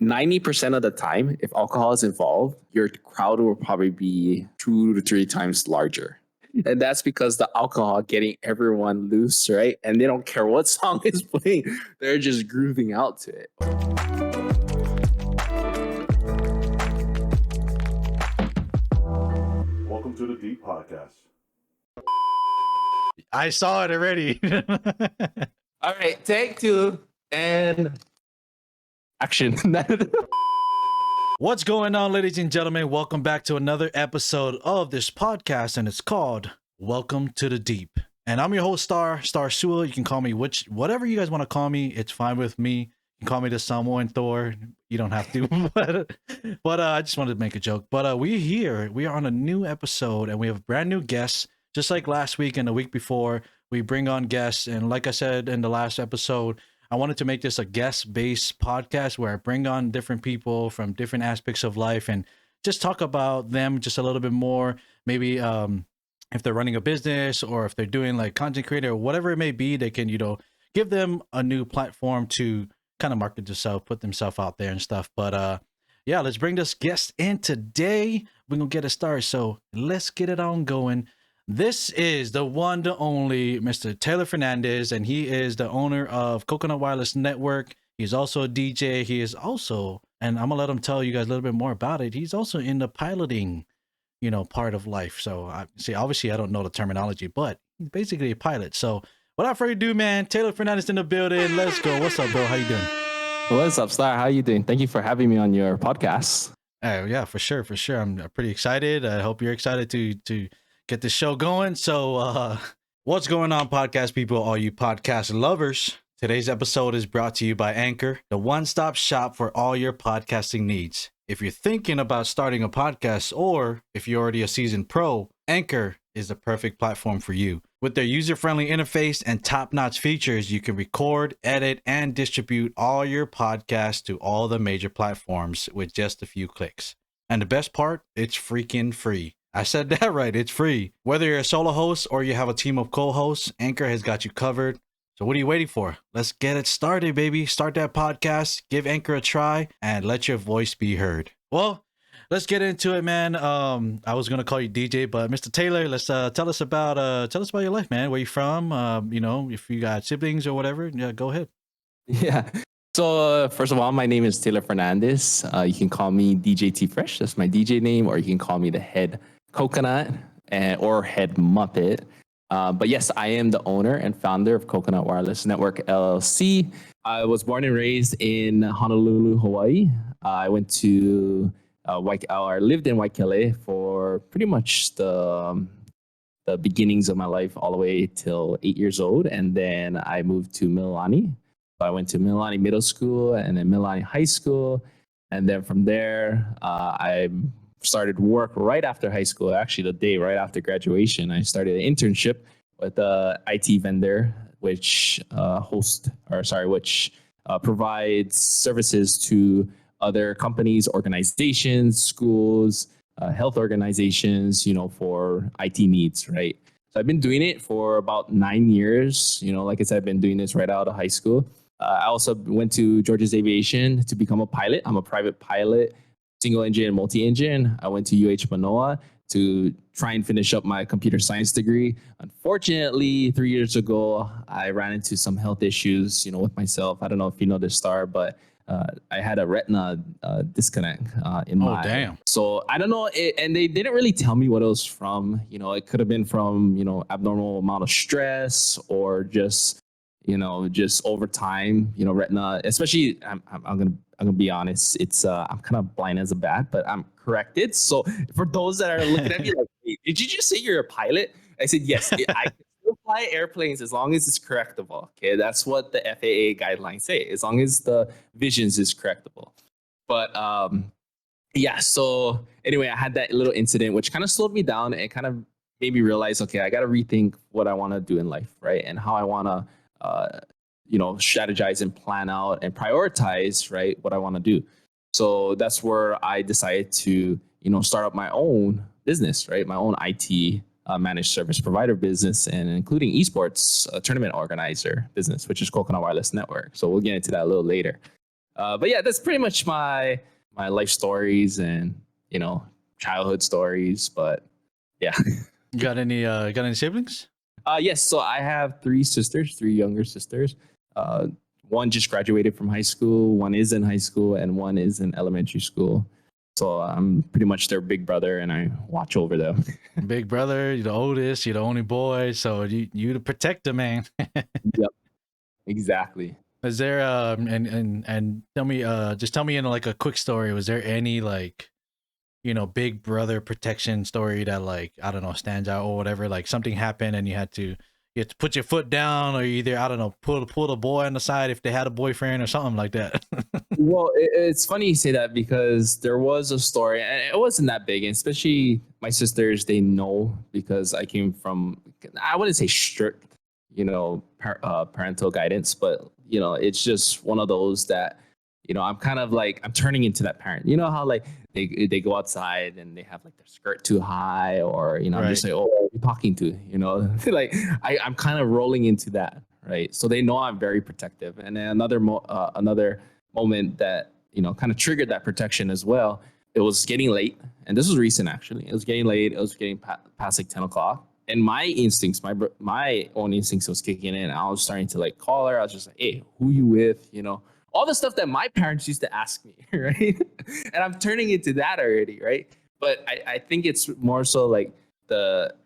90% of the time, if alcohol is involved, your crowd will probably be 2 to 3 times larger. And that's because the alcohol getting everyone loose, right? And they don't care what song is playing. They're just grooving out to it. Welcome to the Deep Podcast. I saw it already. All right, take 2 and action. What's going on, ladies and gentlemen? Welcome back to another episode of this podcast, and it's called Welcome to the Deep. And I'm your host, Starr Sewell. You can call me whatever you guys want to call me. It's fine with me. You can call me the Samoan Thor. You don't have to, but I just wanted to make a joke. But we are on a new episode, and we have brand new guests. Just like last week and the week before, we bring on guests. And like I said in the last episode, I wanted to make this a guest-based podcast where I bring on different people from different aspects of life and just talk about them just a little bit more. Maybe if they're running a business or if they're doing like content creator or whatever it may be, they can, give them a new platform to kind of market themselves, put themselves out there and stuff. But yeah, let's bring this guest in today. We're going to get it started. So let's get it on going. This is the one, the only Mr. Tayler Fernandez, and he is the owner of Coconut Wireless Network. He's also a DJ. He is also, and I'm gonna let him tell you guys a little bit more about it. He's also in the piloting, part of life. So obviously I don't know the terminology, but he's basically a pilot. So without further ado, man, Tayler Fernandez in the building. Let's go. What's up, bro? How you doing? What's up, Starr? How you doing? Thank you for having me on your podcast. Yeah, for sure. I'm pretty excited. I hope you're excited to get this show going. So what's going on, podcast people, all you podcast lovers? Today's episode is brought to you by Anchor, the one-stop shop for all your podcasting needs. If you're thinking about starting a podcast or if you're already a seasoned pro, Anchor is the perfect platform for you. With their user-friendly interface and top-notch features, you can record, edit, and distribute all your podcasts to all the major platforms with just a few clicks. And the best part, it's freaking free. I said that right. It's free. Whether you're a solo host or you have a team of co-hosts, Anchor has got you covered. So what are you waiting for? Let's get it started, baby. Start that podcast, give Anchor a try, and let your voice be heard. Well, let's get into it, man. I was gonna call you DJ, but Mr. Tayler, let's tell us about your life, man. Where you from? If you got siblings or whatever, yeah, go ahead. Yeah. So first of all, my name is Tayler Fernandez. You can call me DJ T Fresh. That's my DJ name, or you can call me the Head Coconut or Head Muppet. But yes, I am the owner and founder of Coconut Wireless Network, LLC. I was born and raised in Honolulu, Hawaii. I went to lived in Waikele for pretty much the beginnings of my life, all the way till 8 years old. And then I moved to Mililani. So I went to Mililani Middle School and then Mililani High School. And then from there, I started work right after high school. Actually, the day right after graduation, I started an internship with a IT vendor, which provides services to other companies, organizations, schools, health organizations, for IT needs, right? So I've been doing it for about 9 years. Like I said, I've been doing this right out of high school. I also went to George's Aviation to become a pilot. I'm a private pilot, single engine and multi-engine. I went to UH Manoa to try and finish up my computer science degree. Unfortunately, 3 years ago, I ran into some health issues, with myself. I don't know if you know this, Starr, but I had a retina disconnect in my. Oh, damn. So I don't know. And they didn't really tell me what it was from. It could have been from, abnormal amount of stress or just over time, retina, especially I'm gonna be honest, it's I'm kind of blind as a bat, but I'm corrected. So for those that are looking at me like, hey, did you just say you're a pilot? I said, yes, I can still fly airplanes as long as it's correctable. Okay, that's what the FAA guidelines say, as long as the visions is correctable. But yeah, so anyway, I had that little incident, which kind of slowed me down and kind of made me realize, okay, I got to rethink what I want to do in life, right? And how I want to strategize and plan out and prioritize, right, what I want to do. So that's where I decided to, start up my own business, right, my own IT managed service provider business, and including esports tournament organizer business, which is Coconut Wireless Network. So we'll get into that a little later. But yeah, that's pretty much my life stories and childhood stories. But yeah. You got any siblings? Yes. So I have three younger sisters. Uh, one just graduated from high school, one is in high school, and one is in elementary school. So I'm pretty much their big brother, and I watch over them. Big brother, you're the oldest, you're the only boy, so you the protector, man. Yep, exactly. Is there and tell me just tell me in like a quick story, was there any like big brother protection story that like I don't know stands out or whatever, like something happened and you had to put your foot down or either I don't know pull the boy on the side if they had a boyfriend or something like that. Well, it's funny you say that because there was a story, and it wasn't that big, and especially my sisters, they know because I came from, I wouldn't say strict, parental guidance, but it's just one of those that, I'm kind of like I'm turning into that parent. You know how like they go outside and they have like their skirt too high, or I'm just like, oh, who are you talking to? Like I'm kind of rolling into that, right? So they know I'm very protective, and then another moment that kind of triggered that protection as well. It was getting late, and this was recent actually. It was getting late. It was getting past like 10 o'clock, and my instincts, my own instincts was kicking in. I was starting to like call her. I was just like, "Hey, who you with?" All the stuff that my parents used to ask me, right? And I'm turning into that already, right? But I think it's more so like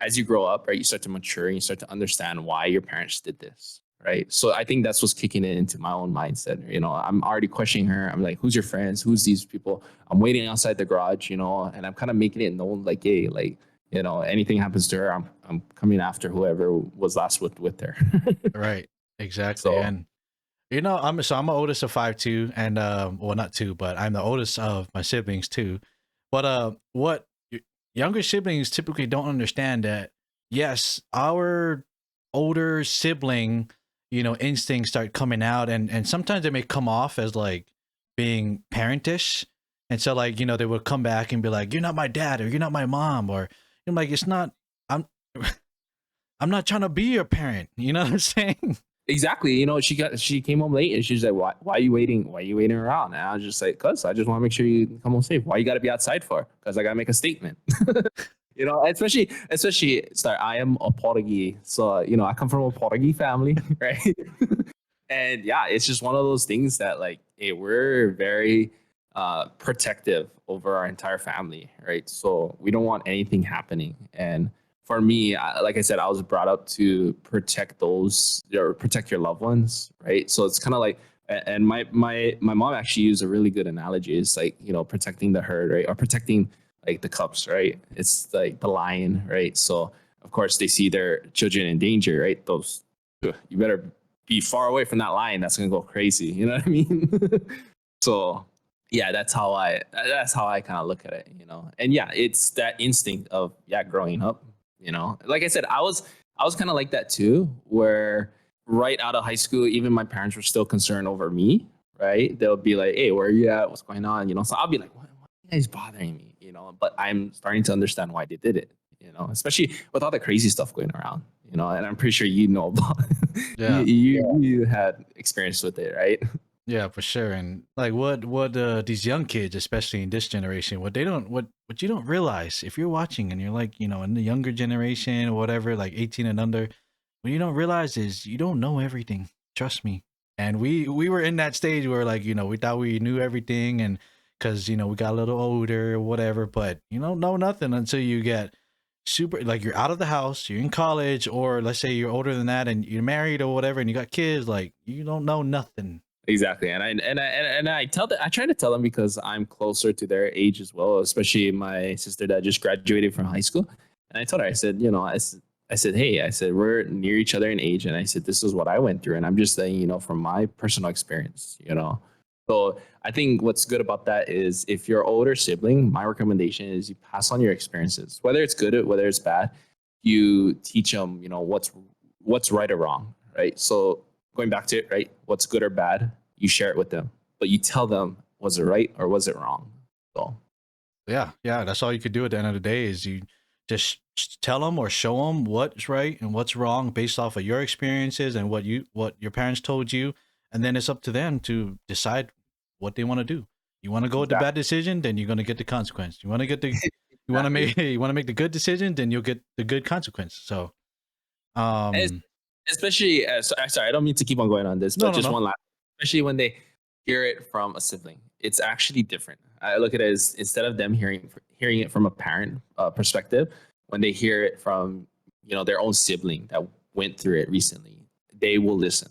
as you grow up, right, you start to mature and you start to understand why your parents did this, right? So I think that's what's kicking it into my own mindset. I'm already questioning her. I'm like, who's your friends? Who's these people? I'm waiting outside the garage, and I'm kind of making it known, like, hey, like, anything happens to her, I'm coming after whoever was last with her. Right, exactly. So And I'm the oldest of 5 too, and well, not two, but I'm the oldest of my siblings too. But what younger siblings typically don't understand that yes, our older sibling, instincts start coming out, and sometimes they may come off as like being parentish, and so like they would come back and be like, "You're not my dad," or "You're not my mom," or I'm like, "It's not. I'm I'm not trying to be your parent." You know what I'm saying? exactly, she came home late and she's like, why are you waiting? Why are you waiting around? And I was just like, cause I just want to make sure you come home safe. Why you got to be outside for? Cause I got to make a statement. Especially Star, I am a Portuguese. So, I come from a Portuguese family, right? And yeah, it's just one of those things that like, hey, we're very protective over our entire family, right? So we don't want anything happening. And for me, like I said, I was brought up to protect protect your loved ones, right? So it's kind of like, and my mom actually used a really good analogy. It's like, protecting the herd, right? Or protecting like the cubs, right? It's like the lion, right? So of course they see their children in danger, right? You better be far away from that lion. That's gonna go crazy. You know what I mean? So yeah, that's how I kind of look at it, And yeah, it's that instinct of growing up. Like I said, I was kind of like that too, where right out of high school, even my parents were still concerned over me, right? They'll be like, hey, where are you at? What's going on? So I'll be like, why are you guys bothering me? But I'm starting to understand why they did it, especially with all the crazy stuff going around, and I'm pretty sure about Yeah. you had experience with it, right? Yeah, for sure. And like what these young kids, especially in this generation, what you don't realize if you're watching and you're like, in the younger generation or whatever, like 18 and under, what you don't realize is you don't know everything. Trust me. And we were in that stage where like, we thought we knew everything and cuz we got a little older or whatever, but you don't know nothing until you get super like you're out of the house, you're in college, or let's say you're older than that and you're married or whatever and you got kids, like you don't know nothing. Exactly, and I I try to tell them because I'm closer to their age as well, especially my sister that just graduated from high school. And I told her, I said, I said, hey, I said we're near each other in age, and I said this is what I went through, and I'm just saying, from my personal experience, So I think what's good about that is if you're older sibling, my recommendation is you pass on your experiences, whether it's good or whether it's bad. You teach them, what's right or wrong, right? So going back to it, right? What's good or bad, you share it with them, but you tell them, was it right or was it wrong? So Yeah, that's all you could do at the end of the day is you just tell them or show them what's right and what's wrong based off of your experiences and what your parents told you, and then it's up to them to decide what they want to do. You want to go with the bad decision, then you're gonna get the consequence. You want to get the you want to make the good decision, then you'll get the good consequence. So, especially sorry, I don't mean to keep on going on this, but just one last, especially when they hear it from a sibling, it's actually different. I look at it as, instead of them hearing it from a parent perspective, when they hear it from their own sibling that went through it recently, they will listen.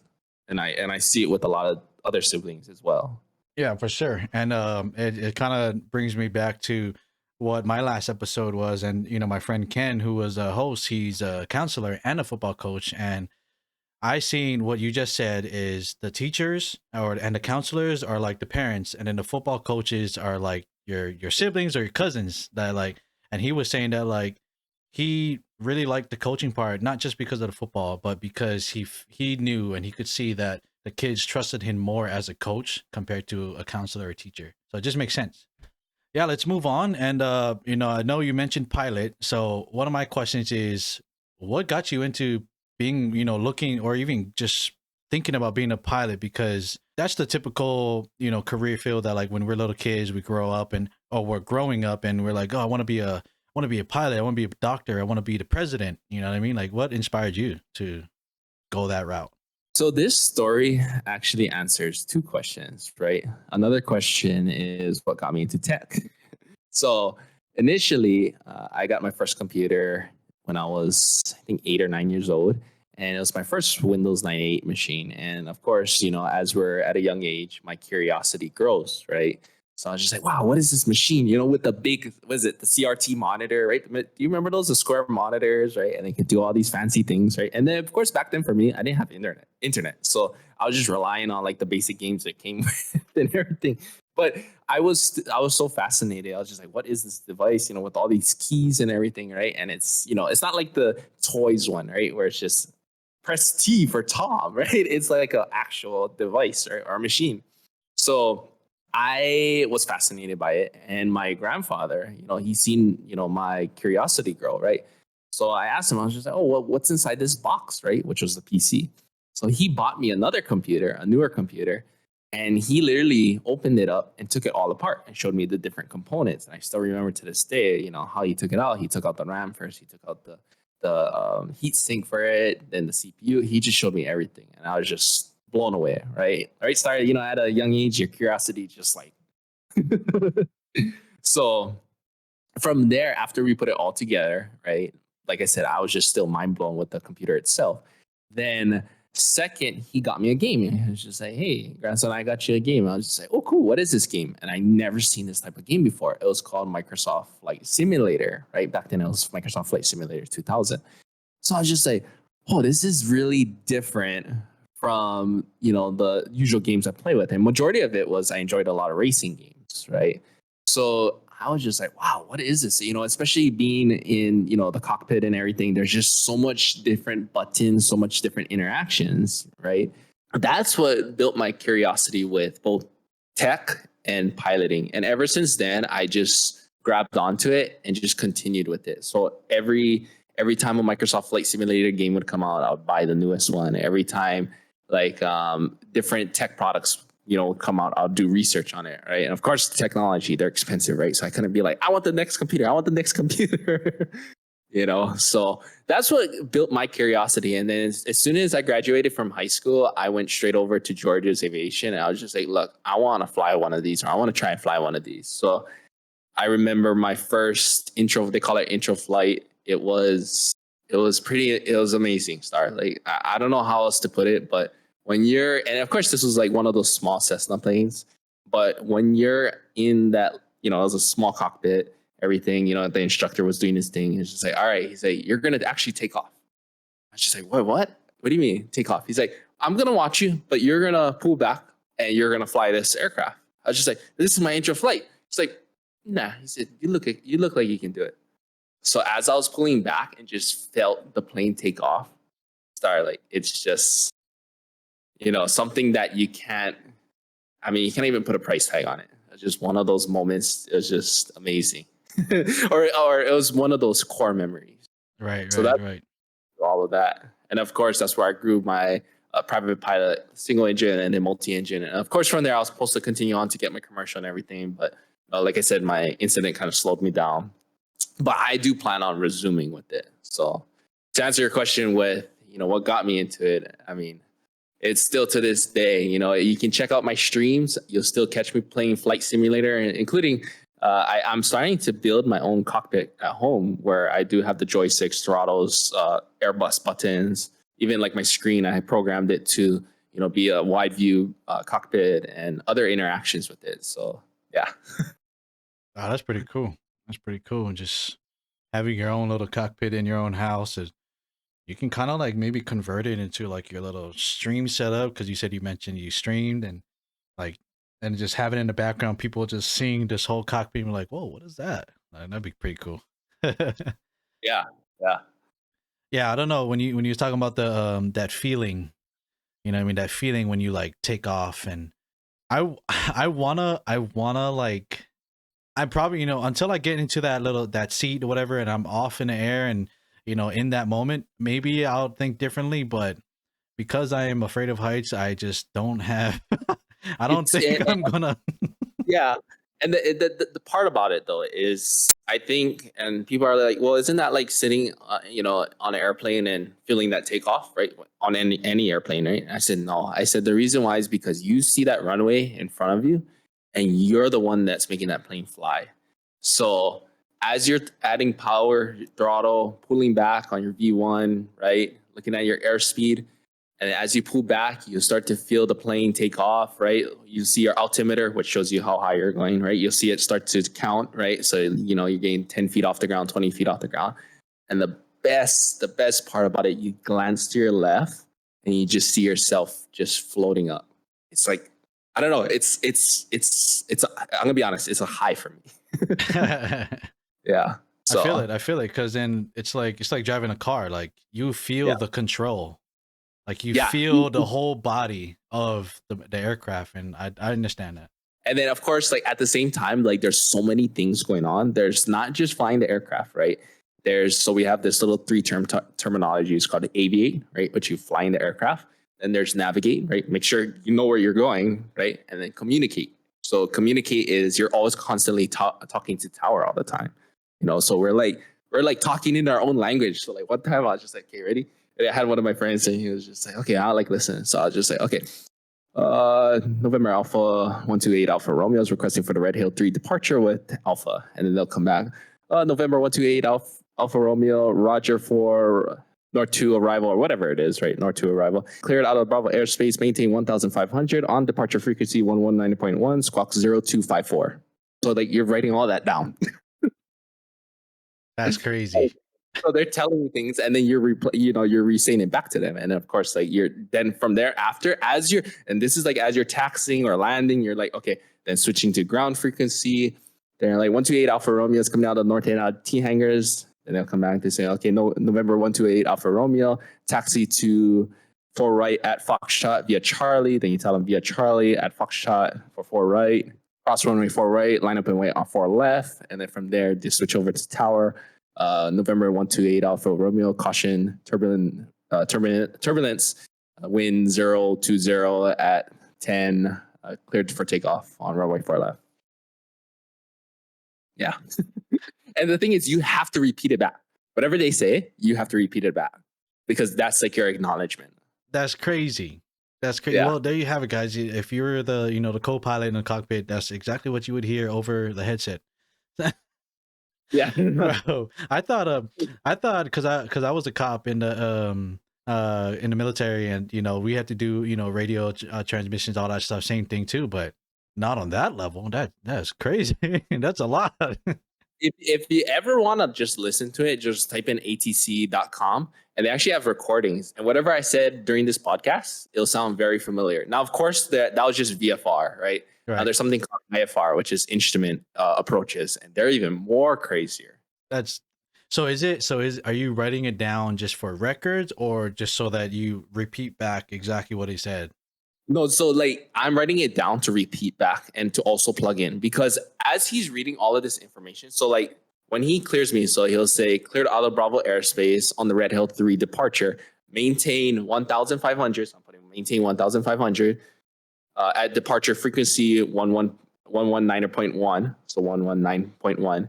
And I see it with a lot of other siblings as well. Yeah, for sure. And it kind of brings me back to what my last episode was. And, my friend Ken, who was a host, he's a counselor and a football coach. And I seen what you just said is the teachers and the counselors are like the parents. And then the football coaches are like your siblings or your cousins and he was saying that he really liked the coaching part, not just because of the football, but because he knew and he could see that the kids trusted him more as a coach compared to a counselor or teacher. So it just makes sense. Yeah, let's move on. And, I know you mentioned pilot. So one of my questions is, what got you into being, looking or even just thinking about being a pilot? Because that's the typical, career field that when we're little kids, we grow up we're growing up and we're like, oh, I want to be a pilot. I want to be a doctor. I want to be the president. You know what I mean? What inspired you to go that route? So this story actually answers two questions, right? Another question is what got me into tech. So initially, I got my first computer when I was, I think, 8 or 9 years old. And it was my first Windows 98 machine. And of course, as we're at a young age, my curiosity grows, right? So I was just like, wow, what is this machine? With the big, the CRT monitor, right? Do you remember those, the square monitors, right? And they could do all these fancy things, right? And then, of course, back then for me, I didn't have internet. So I was just relying on the basic games that came with and everything. But I was so fascinated. I was just like, what is this device, with all these keys and everything, right? And it's, it's not like the toys one, right? Where it's just press T for Tom, right? It's like an actual device, right? Or a machine. So I was fascinated by it. And my grandfather, he's seen, my curiosity grow, right? So I asked him, I was just like, oh, well, what's inside this box, right? Which was the PC. So he bought me another computer, a newer computer, and he literally opened it up and took it all apart and showed me the different components. And I still remember to this day, how he took it out. He took out the RAM first. He took out the heat sink for it, then the CPU. He just showed me everything. And I was just blown away, right? Started, at a young age, your curiosity just So from there, after we put it all together, right? Like I said, I was just still mind blown with the computer itself. Then second, he got me a game. He was just like, hey, grandson, I got you a game. I was just like, oh, cool. What is this game? And I never seen this type of game before. It was called Microsoft Flight Simulator, right? Back then it was Microsoft Flight Simulator 2000. So I was just like, oh, this is really different from, the usual games I play with. And majority of it was I enjoyed a lot of racing games, right? So I was just like, wow, what is this? Especially being in, the cockpit and everything, there's just so much different buttons, so much different interactions, right? That's what built my curiosity with both tech and piloting. And ever since then, I just grabbed onto it and just continued with it. So every time a Microsoft Flight Simulator game would come out, I would buy the newest one. Every time different tech products come out, I'll do research on it, right? And of course, the technology, they're expensive, right? So I couldn't be like, I want the next computer. So that's what built my curiosity. And then as soon as I graduated from high school, I went straight over to Georgia's Aviation. And I was just like, look, I want to fly one of these, or I want to try and fly one of these. So I remember my first intro, they call it intro flight. It was amazing, Starr. I don't know how else to put it, but and of course this was one of those small Cessna planes, but when you're in that, it was a small cockpit, everything, the instructor was doing his thing. He's just like, all right, he's like, you're going to actually take off. I was just like, what do you mean take off? He's like, I'm going to watch you, but you're going to pull back and you're going to fly this aircraft. I was just like, this is my intro flight. He's like, nah. He said, you look like you can do it. So as I was pulling back and just felt the plane take off, Starr, it's just, something that you can't even put a price tag on it. It's just one of those moments. It was just amazing. or it was one of those core memories. Right. So right. All of that. And of course, that's where I grew my private pilot, single engine, and then multi-engine. And of course, from there, I was supposed to continue on to get my commercial and everything. But like I said, my incident kind of slowed me down. But I do plan on resuming with it. So to answer your question with, what got me into it, I mean, it's still to this day, you can check out my streams. You'll still catch me playing Flight Simulator, including I'm starting to build my own cockpit at home where I do have the joysticks, throttles, Airbus buttons, even like my screen. I programmed it to, be a wide view cockpit and other interactions with it. So, yeah. Oh, that's pretty cool. That's pretty cool. And just having your own little cockpit in your own house is, you can kind of like maybe convert it into like your little stream setup, because you mentioned you streamed and like, and just have it in the background, people just seeing this whole cockpit and like, whoa, what is that? That'd be pretty cool. Yeah. Yeah, I don't know, when you was talking about the that feeling, that feeling when you like take off, and I wanna like, I probably, until I get into that seat or whatever, and I'm off in the air, and in that moment, maybe I'll think differently. But because I am afraid of heights, I just don't have. I don't think I'm gonna. Yeah, and the part about it though is, I think, and people are like, well, isn't that like sitting, on an airplane and feeling that takeoff, right? On any airplane, right? I said no. I said the reason why is because you see that runway in front of you, and you're the one that's making that plane fly. So as you're adding power, throttle, pulling back on your V1, right? Looking at your airspeed. And as you pull back, you start to feel the plane take off, right? You see your altimeter, which shows you how high you're going, right? You'll see it start to count, right? So, you're getting 10 feet off the ground, 20 feet off the ground. And the best part about it, you glance to your left and you just see yourself just floating up. It's like, I don't know. It's I'm gonna be honest. It's a high for me. Yeah. So, I feel it. Cause then it's like driving a car. Like you feel the control. Like you feel the whole body of the aircraft, and I understand that. And then, of course, like at the same time, like there's so many things going on. There's not just flying the aircraft, right? So we have this little terminology. It's called aviate, right? Which you fly in the aircraft. Then there's navigate, right? Make sure you know where you're going, right? And then communicate. So communicate is you're always constantly talking to tower all the time, So we're like talking in our own language. So like one time I was just like, okay, ready? I had one of my friends and he was just like, okay, I'll like listen. So I'll just say, okay, November Alpha 128 Alpha Romeo is requesting for the Red Hill 3 departure with Alpha. And then they'll come back. November 128 Alpha Romeo, Roger for North 2 arrival, or whatever it is, right? North 2 arrival. Cleared out of Bravo airspace, maintain 1,500 on departure frequency 119.1, squawk 0254. So like you're writing all that down. That's crazy. So they're telling you things, and then you're re-saying it back to them, and of course, like you're then from there after and this is like as you're taxiing or landing, you're like, okay, then switching to ground frequency. They're like 128 Alpha Romeo is coming out of North End T hangars, and they'll come back to say, okay, no, November 128 Alpha Romeo, taxi to 4 right at Foxtrot via Charlie. Then you tell them via Charlie at Foxtrot for 4 right, cross runway 4 right, line up and wait on 4 left, and then from there they switch over to tower. November 128 Alpha Romeo, caution, turbulence, wind 020 at 10, cleared for takeoff on runway 4 left. Yeah. And the thing is, you have to repeat it back. Whatever they say, you have to repeat it back because that's like your acknowledgement. That's crazy. That's crazy. Yeah. Well, there you have it, guys. If you're the co-pilot in the cockpit, that's exactly what you would hear over the headset. Yeah. Bro, I thought because I was a cop in the military, and we had to do radio transmissions, all that stuff, same thing too, but not on that level. That's crazy. That's a lot. If you ever want to just listen to it, just type in atc.com, and they actually have recordings, and whatever I said during this podcast, it'll sound very familiar. Now, of course, that was just VFR, right? Now there's something called IFR, which is instrument approaches, and they're even more crazier. Are you writing it down just for records, or just so that you repeat back exactly what he said? No, so like I'm writing it down to repeat back and to also plug in, because as he's reading all of this information, so like when he clears me, so he'll say cleared out of Bravo airspace on the Red Hill 3 departure, maintain 1,500. So I'm putting maintain 1,500. At departure frequency 119.1, so 119.1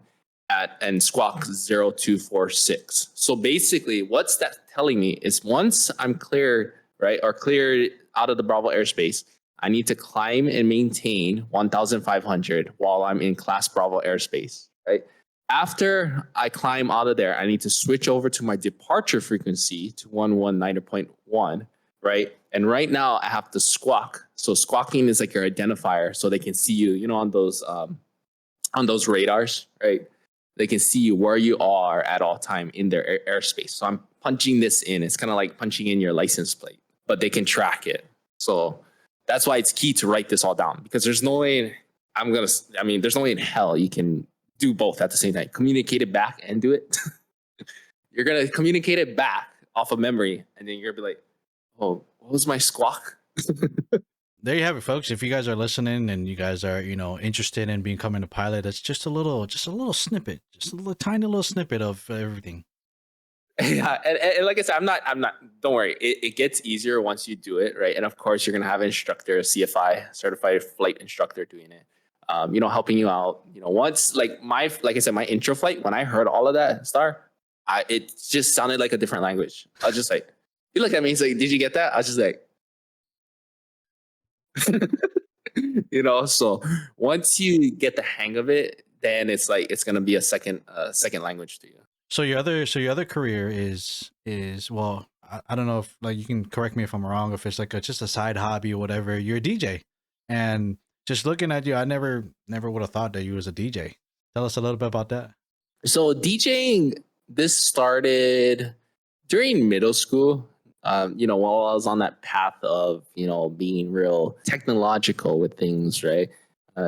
and squawk 0246. So basically, what's that telling me is once I'm clear, right, or cleared out of the Bravo airspace, I need to climb and maintain 1,500 while I'm in class Bravo airspace, right? After I climb out of there, I need to switch over to my departure frequency to 119.1, right? And right now I have to squawk. So squawking is like your identifier, so they can see you, on those radars, right? They can see where you are at all time in their airspace. So I'm punching this in. It's kind of like punching in your license plate, but they can track it. So that's why it's key to write this all down, because there's no way there's no way in hell you can do both at the same time. Communicate it back and do it. You're going to communicate it back off of memory, and then you're going to be like, oh, what was my squawk? There you have it, folks. If you guys are listening and you guys are, interested in becoming a pilot, that's just a little snippet, just a little tiny little snippet of everything. Yeah, and like I said, I'm not. Don't worry, it gets easier once you do it, right? And of course, you're gonna have an instructor, a CFI, certified flight instructor, doing it. Helping you out. Once like I said, my intro flight, when I heard all of that, Starr, it just sounded like a different language. I was just like, you look at me, he's like, did you get that? I was just like. So once you get the hang of it, then it's like it's gonna be a second language to you. So your other career is well, I don't know if like you can correct me if I'm wrong, if it's like just a side hobby or whatever. You're a DJ, and just looking at you, I never would have thought that you was a DJ. Tell us a little bit about that. So DJing, this started during middle school. While I was on that path of, being real technological with things, right?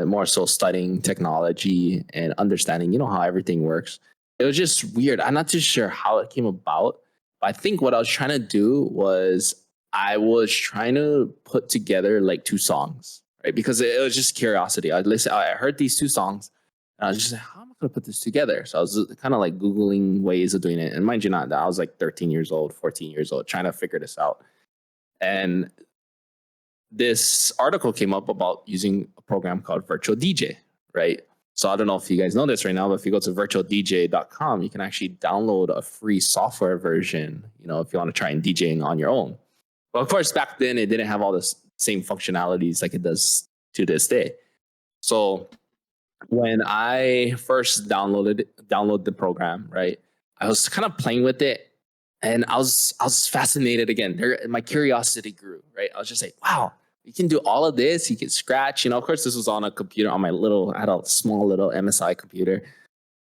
More so studying technology and understanding, how everything works. It was just weird. I'm not too sure how it came about, but I think what I was trying to do was I was trying to put together like two songs, right? Because it was just curiosity. I heard these two songs, and I was just like, how am I going to put this together? So I was kind of like Googling ways of doing it. And mind you not, I was like 13 years old, 14 years old, trying to figure this out. And this article came up about using a program called Virtual DJ, right? So I don't know if you guys know this right now, but if you go to virtualdj.com, you can actually download a free software version, if you want to try and DJing on your own. Well, of course, back then it didn't have all the same functionalities like it does to this day. So when I first download the program, right, I was kind of playing with it, and I was fascinated again. My curiosity grew, right? I was just like, wow, you can do all of this. You can scratch, of course, this was on a computer I had a small little MSI computer.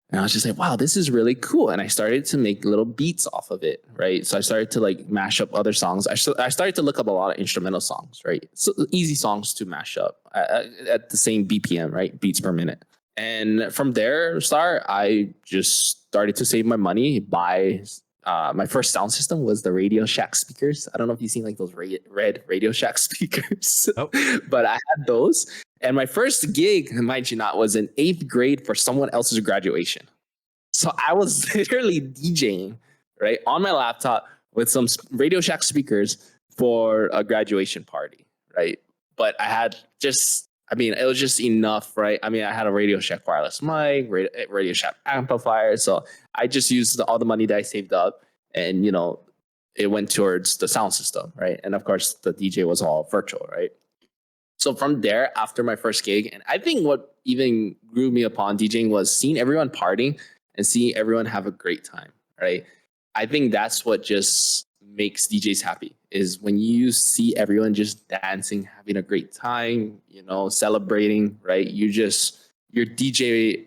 And I was just like, wow, this is really cool. And I started to make little beats off of it, right? So I started to like mash up other songs. I started to look up a lot of instrumental songs, right? So easy songs to mash up at the same BPM, right? Beats per minute. And from there, I just started to save my money, buy my first sound system was the Radio Shack speakers. I don't know if you've seen like those red Radio Shack speakers, but I had those. And my first gig, mind you not, was in 8th grade for someone else's graduation. So I was literally DJing, right, on my laptop with some Radio Shack speakers for a graduation party, right? But I had it was just enough, right? I had a Radio Shack wireless mic, Radio Shack amplifier. So I just used all the money that I saved up, and, it went towards the sound system, right? And of course, the DJ was all virtual, right? So from there, after my first gig, and I think what even grew me upon DJing was seeing everyone partying and seeing everyone have a great time, right? I think that's what just makes DJs happy, is when you see everyone just dancing, having a great time, celebrating, right? Your DJ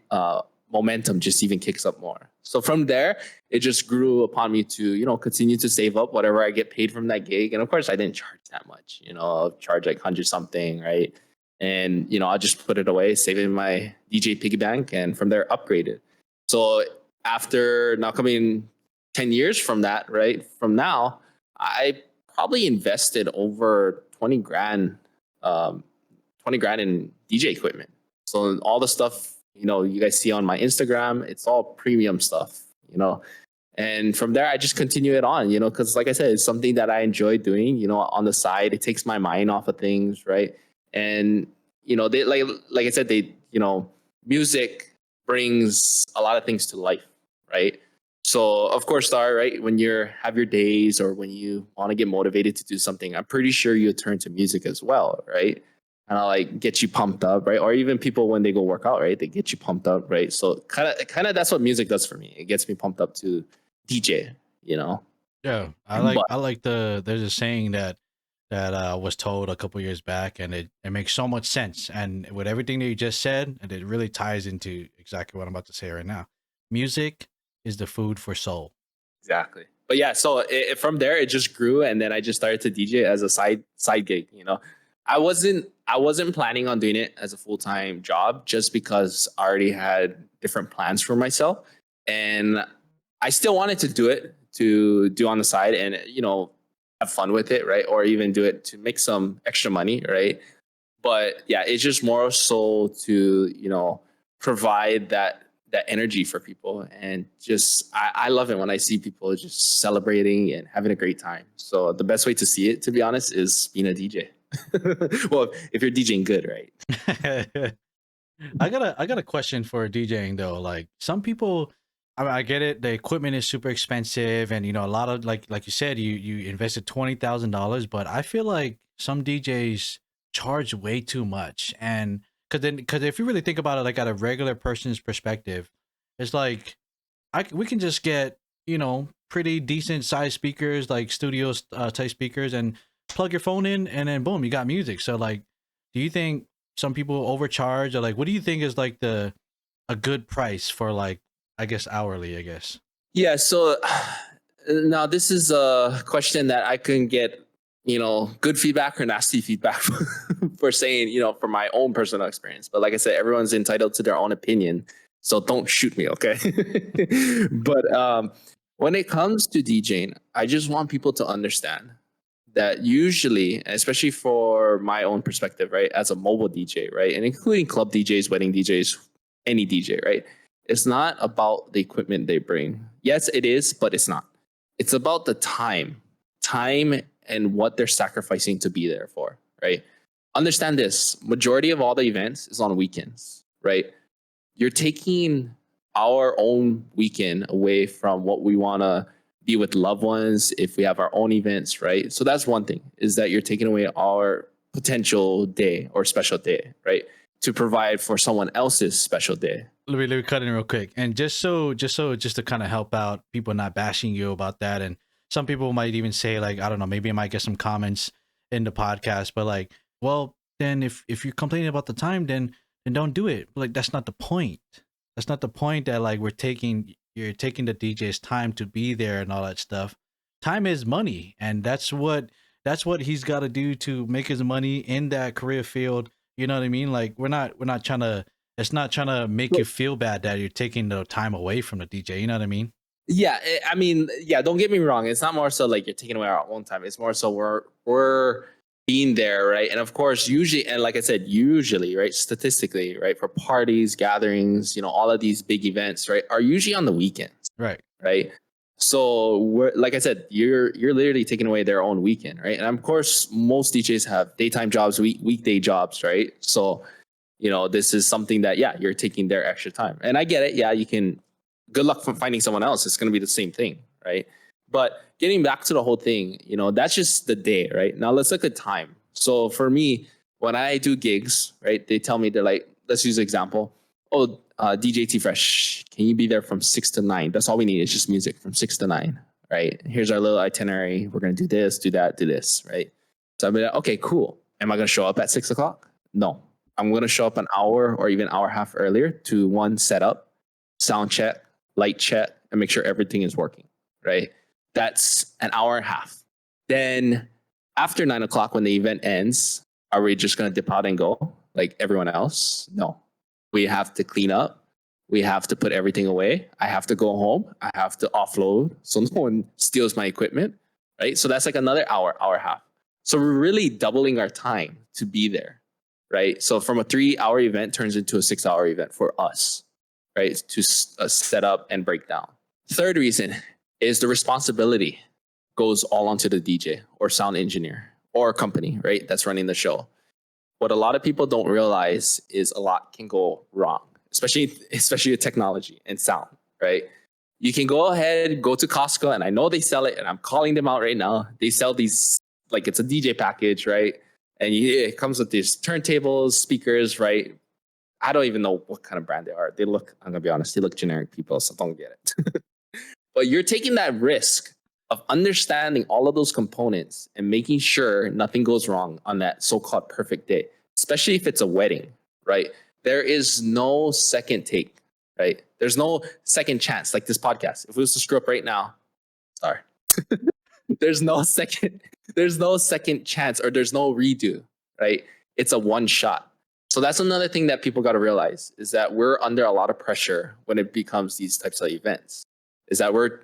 momentum just even kicks up more. So from there, it just grew upon me to, continue to save up whatever I get paid from that gig. And of course, I didn't charge that much, I'll charge like 100 something, right? And, I'll just put it away, save it in my DJ piggy bank, and from there, upgrade it. So after now coming 10 years from that, right? From now, I probably invested over 20 grand in DJ equipment. So all the stuff, you guys see on my Instagram, it's all premium stuff, And from there, I just continue it on, because like I said, it's something that I enjoy doing, on the side. It takes my mind off of things, right? And, they like I said, music brings a lot of things to life, right? So of course, Star, right? When you have your days or when you want to get motivated to do something, I'm pretty sure you turn to music as well, right? And I like get you pumped up, right? Or even people when they go work out, right? They get you pumped up, right? So kind of that's what music does for me. It gets me pumped up to DJ, Yeah, But I like there's a saying that was told a couple years back, and it makes so much sense. And with everything that you just said, and it really ties into exactly what I'm about to say right now. Music is the food for soul. exactly. But yeah, so from there it just grew, and then I just started to DJ as a side gig. I wasn't planning on doing it as a full-time job just because I already had different plans for myself, and I still wanted to do it to do on the side and have fun with it, right? Or even do it to make some extra money, right? But yeah, it's just more so to provide that energy for people, and just I love it when I see people just celebrating and having a great time. So the best way to see it, to be honest, is being a DJ. Well, if you're DJing good, right? I got a question for DJing though. Like some people, I mean, I get it. The equipment is super expensive, and a lot of like you said, you invested $20,000. But I feel like some DJs charge way too much, and because if you really think about it, like at a regular person's perspective, it's like we can just get pretty decent sized speakers, like studio type speakers, and plug your phone in, and then boom, you got music. So like, do you think some people overcharge, or like, what do you think is like a good price for, like, I guess hourly, I guess? Yeah. So now this is a question that I can get, good feedback or nasty feedback for saying, from my own personal experience. But like I said, everyone's entitled to their own opinion. So don't shoot me, okay? But when it comes to DJing, I just want people to understand that usually, especially for my own perspective, right, as a mobile DJ, right, and including club DJs, wedding DJs, any DJ, right, it's not about the equipment they bring. Yes, it is, but it's not. It's about the time and what they're sacrificing to be there for, right? Understand this, majority of all the events is on weekends, right? You're taking our own weekend away from what we want to be with loved ones if we have our own events, right? So that's one thing, is that you're taking away our potential day or special day, right? To provide for someone else's special day. Let me cut in real quick, and just to kind of help out people not bashing you about that, and some people might even say, like, I don't know, maybe I might get some comments in the podcast, but like, well, then if you're complaining about the time, then don't do it. Like, that's not the point. That's not the point. That like you're taking the DJ's time to be there and all that stuff. Time is money, and that's what he's got to do to make his money in that career field. You know what I mean? Like, we're not trying to. It's not trying to make you feel bad that you're taking the time away from the DJ. You know what I mean? Yeah, I mean, yeah. Don't get me wrong. It's not more so like you're taking away our own time. It's more so we're being there, right? And of course, usually, and like I said, usually, right, statistically, right, for parties, gatherings, all of these big events, right, are usually on the weekends, Right. right? So we're, like I said, you're literally taking away their own weekend, right? And of course, most DJs have daytime jobs, weekday jobs, right? So this is something that, yeah, you're taking their extra time. And I get it. Yeah, you can, good luck for finding someone else. It's going to be the same thing, right? But getting back to the whole thing, that's just the day, right? Now let's look at time. So for me, when I do gigs, right, they tell me, they're like, let's use an example. Oh, DJ T Fresh, can you be there from 6 to 9? That's all we need. It's just music from 6 to 9, right? Here's our little itinerary. We're going to do this, do that, do this, right? So I'll be like, okay, cool. Am I going to show up at 6 o'clock? No. I'm going to show up an hour or even hour and a half earlier to one, set up, sound check, light check, and make sure everything is working, right? That's an hour and a half. Then after 9 o'clock, when the event ends, are we just going to dip out and go like everyone else? No. We have to clean up. We have to put everything away. I have to go home. I have to offload so no one steals my equipment, right? So that's like another hour and a half. So we're really doubling our time to be there. Right. So from a 3-hour event turns into a 6-hour event for us, right? To set up and break down. Third reason is the responsibility goes all onto the DJ or sound engineer or company, right? That's running the show. What a lot of people don't realize is a lot can go wrong, especially with technology and sound, right? You can go ahead, go to Costco, and I know they sell it, and I'm calling them out right now. They sell these like it's a DJ package, right? And it comes with these turntables, speakers, right? I don't even know what kind of brand they are. They look, I'm gonna be honest, they look generic people, so don't get it. But you're taking that risk of understanding all of those components and making sure nothing goes wrong on that so-called perfect day, especially if it's a wedding, right? There is no second take, right? There's no second chance like this podcast. If we was to screw up right now, sorry. there's no second chance or there's no redo, right? It's a one shot. So that's another thing that people got to realize is that we're under a lot of pressure when it becomes these types of events. Is that we're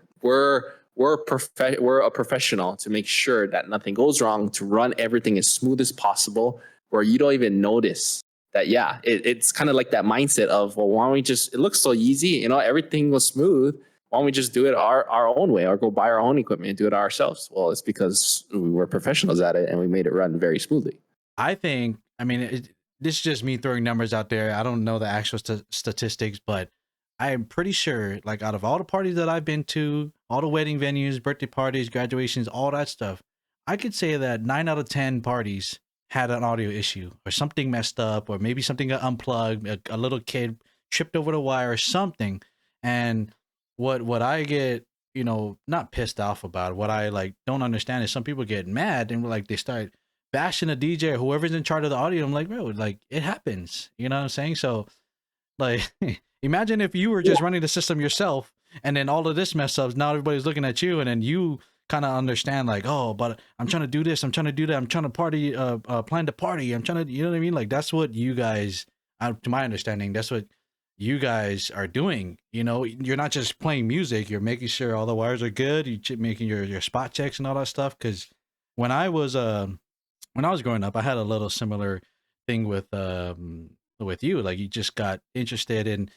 a professional to make sure that nothing goes wrong, to run everything as smooth as possible, where you don't even notice that. Yeah, it's kind of like that mindset of, well, why don't we just? It looks so easy, you know, everything was smooth. Why don't we just do it our own way, or go buy our own equipment and do it ourselves? Well, it's because we were professionals at it and we made it run very smoothly. I think, I mean, this is just me throwing numbers out there. I don't know the actual statistics, but I am pretty sure, like, out of all the parties that I've been to, all the wedding venues, birthday parties, graduations, all that stuff, I could say that 9 out of 10 parties had an audio issue or something messed up, or maybe something got unplugged, a little kid tripped over the wire or something. And what I get, you know, not pissed off about, what I like don't understand is some people get mad and like they start bashing a DJ or whoever's in charge of the audio. I'm like, bro, like it happens. You know what I'm saying? So like imagine if you were just running the system yourself and then all of this mess ups, now everybody's looking at you and then you kind of understand like, oh, but I'm trying to do this, I'm trying to do that, I'm trying to party, plan the party, I'm trying to, you know what I mean? Like that's what you guys, to my understanding, that's what you guys are doing. You know, you're not just playing music, you're making sure all the wires are good, you're making your spot checks and all that stuff. Because when I was growing up, I had a little similar thing with you. Like you just got interested in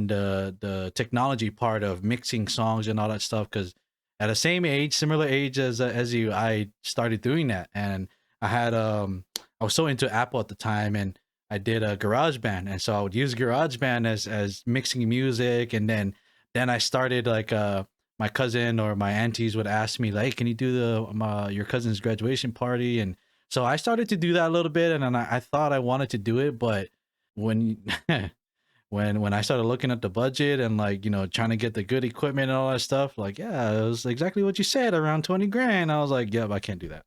the technology part of mixing songs and all that stuff. Because at the same age, similar age as you, I started doing that, and I had I was so into Apple at the time, and I did a GarageBand, and so I would use GarageBand as mixing music, and then I started like my cousin or my aunties would ask me like, hey, can you do your cousin's graduation party? And so I started to do that a little bit, and then I thought I wanted to do it, but when when I started looking at the budget and like, you know, trying to get the good equipment and all that stuff, like, yeah, it was exactly what you said, around 20 grand. I was like, yep, I can't do that.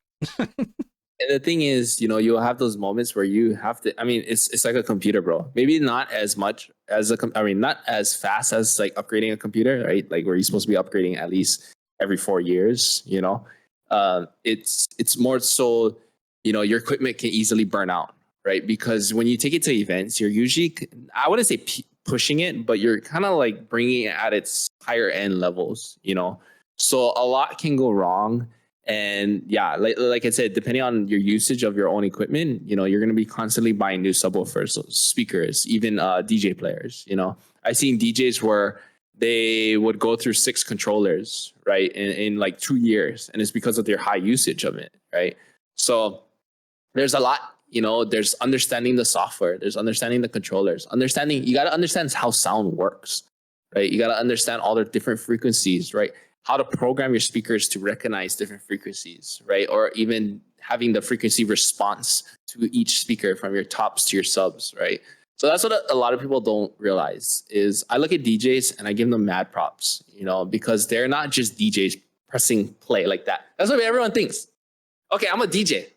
And the thing is, you know, you'll have those moments where you have to, I mean, it's like a computer, bro. Maybe not as much as not as fast as like upgrading a computer, right? Like where you're supposed to be upgrading at least every 4 years, you know? It's more so, you know, your equipment can easily burn out, right? Because when you take it to events, you're usually, I wouldn't say pushing it, but you're kind of like bringing it at its higher end levels, you know? So a lot can go wrong. And yeah, like I said, depending on your usage of your own equipment, you know, you're going to be constantly buying new subwoofers, speakers, even DJ players. You know, I've seen DJs where they would go through 6 controllers, right, in like 2 years. And it's because of their high usage of it, right? So there's a lot, you know, there's understanding the software, there's understanding the controllers, you got to understand how sound works, right? You got to understand all the different frequencies, right? How to program your speakers to recognize different frequencies, right? Or even having the frequency response to each speaker from your tops to your subs, right? So that's what a lot of people don't realize is I look at DJs and I give them mad props, you know, because they're not just DJs pressing play like that. That's what everyone thinks. Okay, I'm a DJ.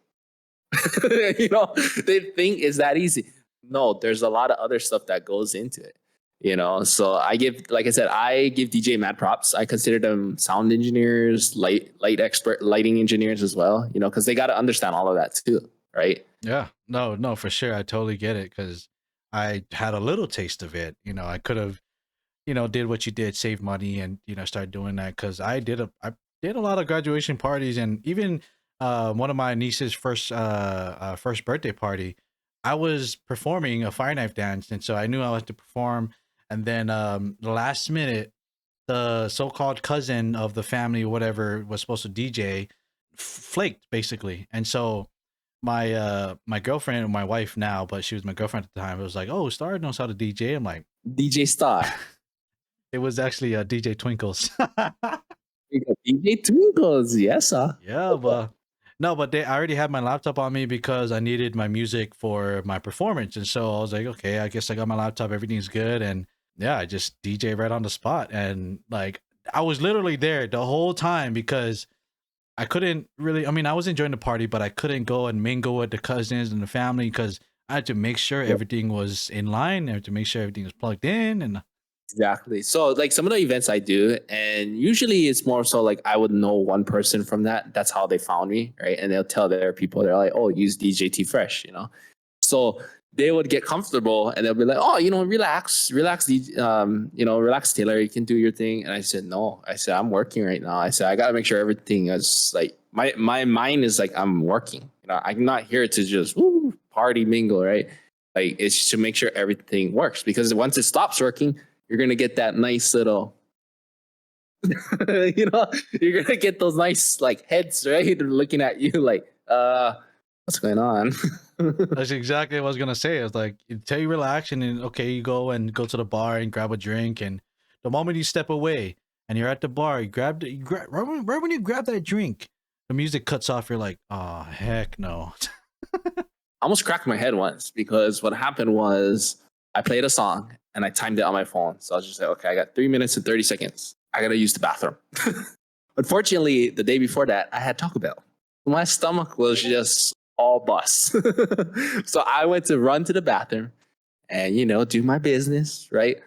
You know, they think it's that easy. No, there's a lot of other stuff that goes into it. You know, so I give DJ mad props. I consider them sound engineers, lighting engineers as well, you know, because they got to understand all of that too, right? Yeah, no, for sure. I totally get it, because I had a little taste of it. You know, I could have, you know, did what you did, save money, and, you know, start doing that, because I did a lot of graduation parties, and even one of my niece's first birthday party, I was performing a fire knife dance, and so I knew I had to perform. And then the last minute, the so-called cousin of the family, whatever, was supposed to DJ, flaked basically. And so my girlfriend, my wife now, but she was my girlfriend at the time, it was like, oh, Starr knows how to DJ. I'm like, DJ Starr. it was actually DJ Twinkles. DJ Twinkles, yes, sir. Yeah, but no, but I already had my laptop on me because I needed my music for my performance. And so I was like, okay, I guess I got my laptop, everything's good. And yeah, I just DJ right on the spot. And like, I was literally there the whole time because I couldn't really, I mean, I was enjoying the party, but I couldn't go and mingle with the cousins and the family because I had to make sure everything was in line. I had to make sure everything was plugged in. And Exactly. So like some of the events I do, and usually it's more so like I would know one person from that. That's how they found me, right? And they'll tell their people, they're like, oh, use DJT Fresh, you know? So they would get comfortable and they'll be like, oh, you know, relax, relax, Taylor, you can do your thing. And I said, no, I said, I'm working right now. I said, I got to make sure everything is like, my mind is like, I'm working, you know, I'm not here to just party mingle, right? Like it's to make sure everything works because once it stops working, you're going to get that nice little, you know, you're going to get those nice like heads, right? Looking at you like, what's going on? that's exactly what I was going to say. It's like, you tell you relax and then, okay, you go to the bar and grab a drink. And the moment you step away and you're at the bar, right when you grab that drink, the music cuts off. You're like, oh, heck no. I almost cracked my head once because what happened was I played a song and I timed it on my phone. So I was just like, okay, I got 3 minutes and 30 seconds. I got to use the bathroom. Unfortunately, the day before that, I had Taco Bell. My stomach was just all bust. So I went to run to the bathroom and, you know, do my business, right?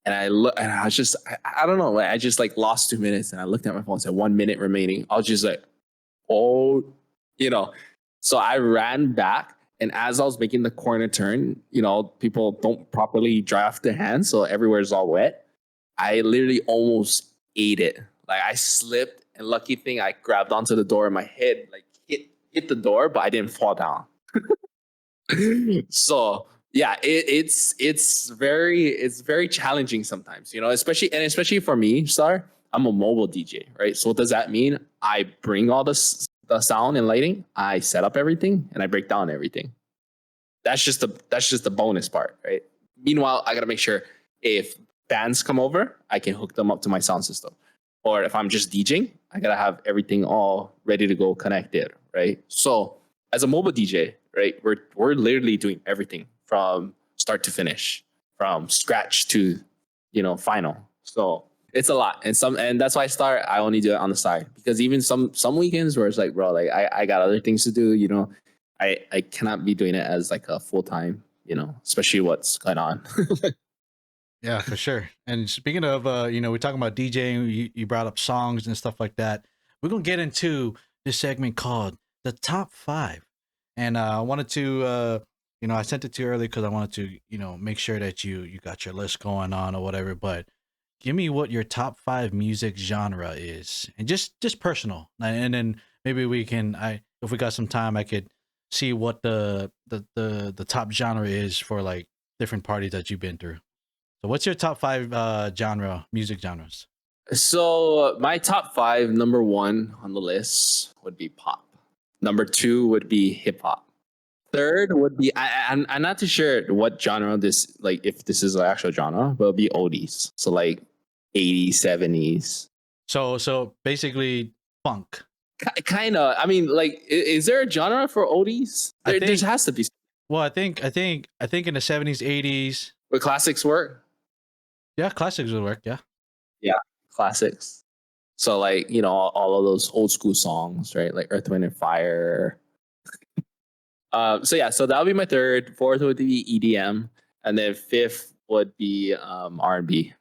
And I look, and I was just, I don't know, I just like lost 2 minutes and I looked at my phone and said 1 minute remaining. I was just like, oh, you know. So I ran back. And as I was making the corner turn, you know, people don't properly dry off their hands, so everywhere's all wet. I literally almost ate it. Like I slipped, and lucky thing, I grabbed onto the door, and my head like hit the door, but I didn't fall down. So yeah, it's very challenging sometimes, you know, especially for me, Star. I'm a mobile DJ, right? So what does that mean? I bring all the sound and lighting, I set up everything, and I break down everything. That's just the bonus part, right? Meanwhile, I gotta make sure if bands come over, I can hook them up to my sound system. Or if I'm just DJing, I gotta have everything all ready to go connected, right? So as a mobile DJ, right, we're literally doing everything from start to finish, from scratch to, you know, final. So it's a lot, and that's why I only do it on the side because even some weekends where it's like, bro, like I got other things to do, you know, I cannot be doing it as like a full time, you know, especially what's going on. Yeah, for sure. And speaking of, you know, we're talking about DJing. You brought up songs and stuff like that. We're gonna get into this segment called the top 5, and I wanted to, you know, I sent it to you earlier because I wanted to, you know, make sure that you got your list going on or whatever, but. Give me what your top 5 music genre is, and just personal, and then maybe we can. If we got some time, I could see what the top genre is for like different parties that you've been through. So, what's your top 5 music genres? So my top 5, number 1 on the list would be pop. Number 2 would be hip hop. Third would be I'm not too sure what genre this, like if this is an actual genre, but it'll be oldies. So like 80s, 70s. So basically funk. Kind of. I mean, like, is there a genre for oldies? There has to be. Well, I think in the 70s, 80s. Where classics work? Yeah, classics would work. Yeah. Yeah, classics. So like, you know, all of those old school songs, right? Like Earth, Wind, and Fire. So yeah, so that would be my third. Fourth would be EDM, and then fifth would be R&B.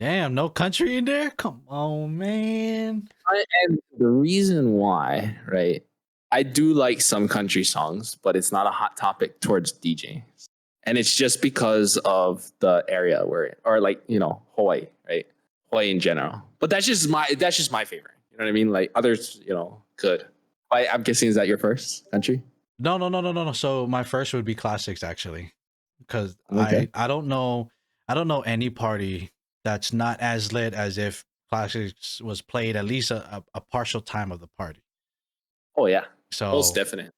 Damn, no country in there? Come on, man. And the reason why, right? I do like some country songs, but it's not a hot topic towards DJing. And it's just because of the area we're in, or like, you know, Hawaii, right? Hawaii in general. But that's just my favorite. You know what I mean? Like others, you know, could. I'm guessing, is that your first country? No. So my first would be classics actually, because Okay. I don't know any party that's not as lit as if classics was played at least a partial time of the party. Oh yeah, So most definite.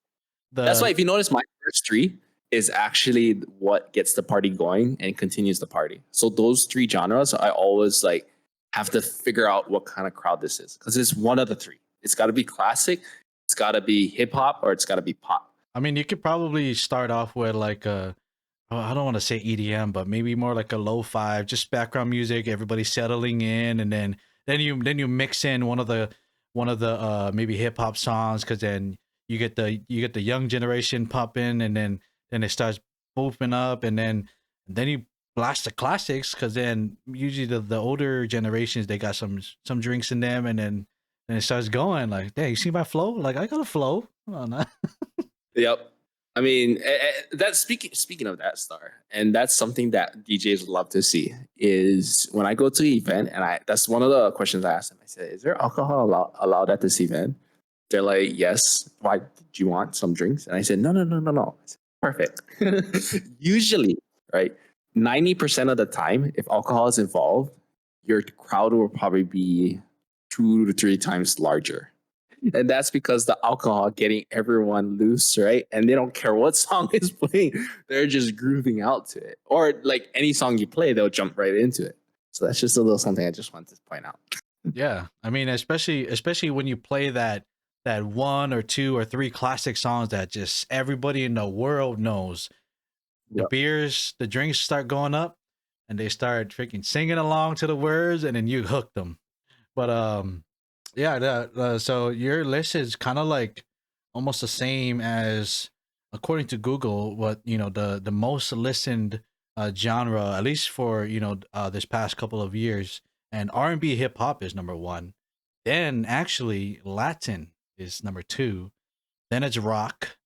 That's why if you notice, my first three is actually what gets the party going and continues the party. So those three genres, I always like have to figure out what kind of crowd this is, because it's one of the three. It's got to be classic, it's got to be hip hop, or it's got to be pop. I mean, you could probably start off with like I don't want to say EDM, but maybe more like a lo-fi, just background music, everybody settling in, and then you mix in one of the maybe hip hop songs, because then you get the young generation popping, and then it starts booping up, and then you blast the classics, because then usually the older generations, they got some drinks in them, and then it starts going like, hey, you see my flow? Like, I got a flow. Come on now. Yep. I mean, that's speaking of that, Star, and that's something that DJs love to see, is when I go to an event, and that's one of the questions I ask them. I said, "Is there alcohol allowed at this event?" They're like, "Yes." Why? Do you want some drinks? And I said, "No, no, no, no, no." I said, perfect. Usually, right, 90% of the time, if alcohol is involved, your crowd will probably be 2 to 3 times larger. And that's because the alcohol getting everyone loose, right? And they don't care what song is playing. They're just grooving out to it. Or like any song you play, they'll jump right into it. So that's just a little something I just wanted to point out. Yeah, I mean, especially when you play that one or two or three classic songs that just everybody in the world knows. The Yep. beers, the drinks start going up, and they start freaking singing along to the words, and then you hook them. But yeah, so your list is kind of like almost the same as, according to Google, what the most listened genre, at least for this past couple of years, and R&B hip hop is number one. Then actually Latin is number two. Then it's rock,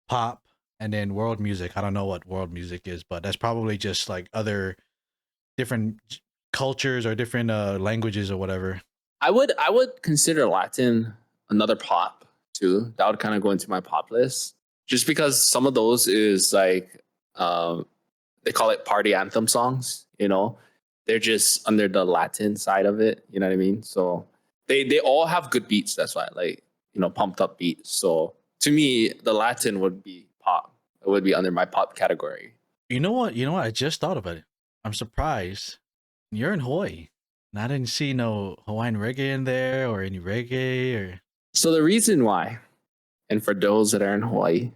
pop, and then world music. I don't know what world music is, but that's probably just like other different cultures or different languages or whatever. I would consider Latin another pop too. That would kind of go into my pop list. Just because some of those is like they call it party anthem songs, They're just under the Latin side of it, you know what I mean? So they all have good beats. That's why, like, pumped up beats. So to me, the Latin would be pop. It would be under my pop category. You know what? I just thought about it. I'm surprised. You're in Hawaii. And I didn't see no Hawaiian reggae in there or any reggae or. So the reason why, and for those that are in Hawaii,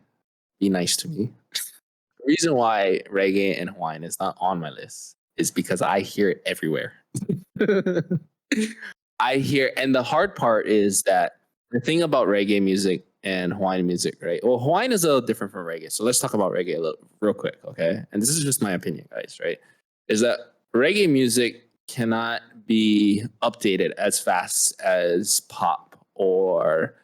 be nice to me. The reason why reggae and Hawaiian is not on my list is because I hear it everywhere. And the hard part is that the thing about reggae music and Hawaiian music, right? Well, Hawaiian is a little different from reggae. So let's talk about reggae real quick, okay? And this is just my opinion, guys, right? Is that reggae music cannot be updated as fast as pop or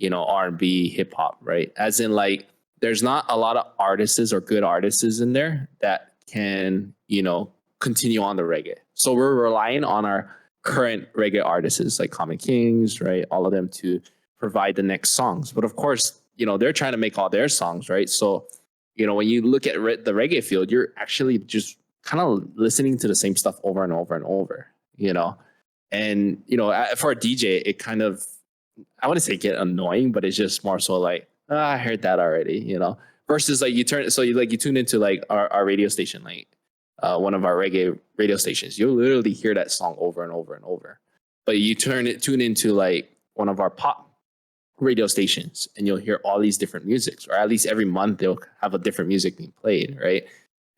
R&B, hip hop, right? As in, like, there's not a lot of artists or good artists in there that can continue on the reggae. So we're relying on our current reggae artists like Common Kings, right? All of them to provide the next songs. But of course, they're trying to make all their songs, right? So when you look at the reggae field, you're actually just kind of listening to the same stuff over and over and over, and for a DJ, it kind of, I wouldn't say get annoying, but it's just more so like, I heard that already, versus like you tune into like our radio station, like one of our reggae radio stations, you'll literally hear that song over and over and over. But you tune into like one of our pop radio stations, and you'll hear all these different musics, or at least every month they'll have a different music being played, right?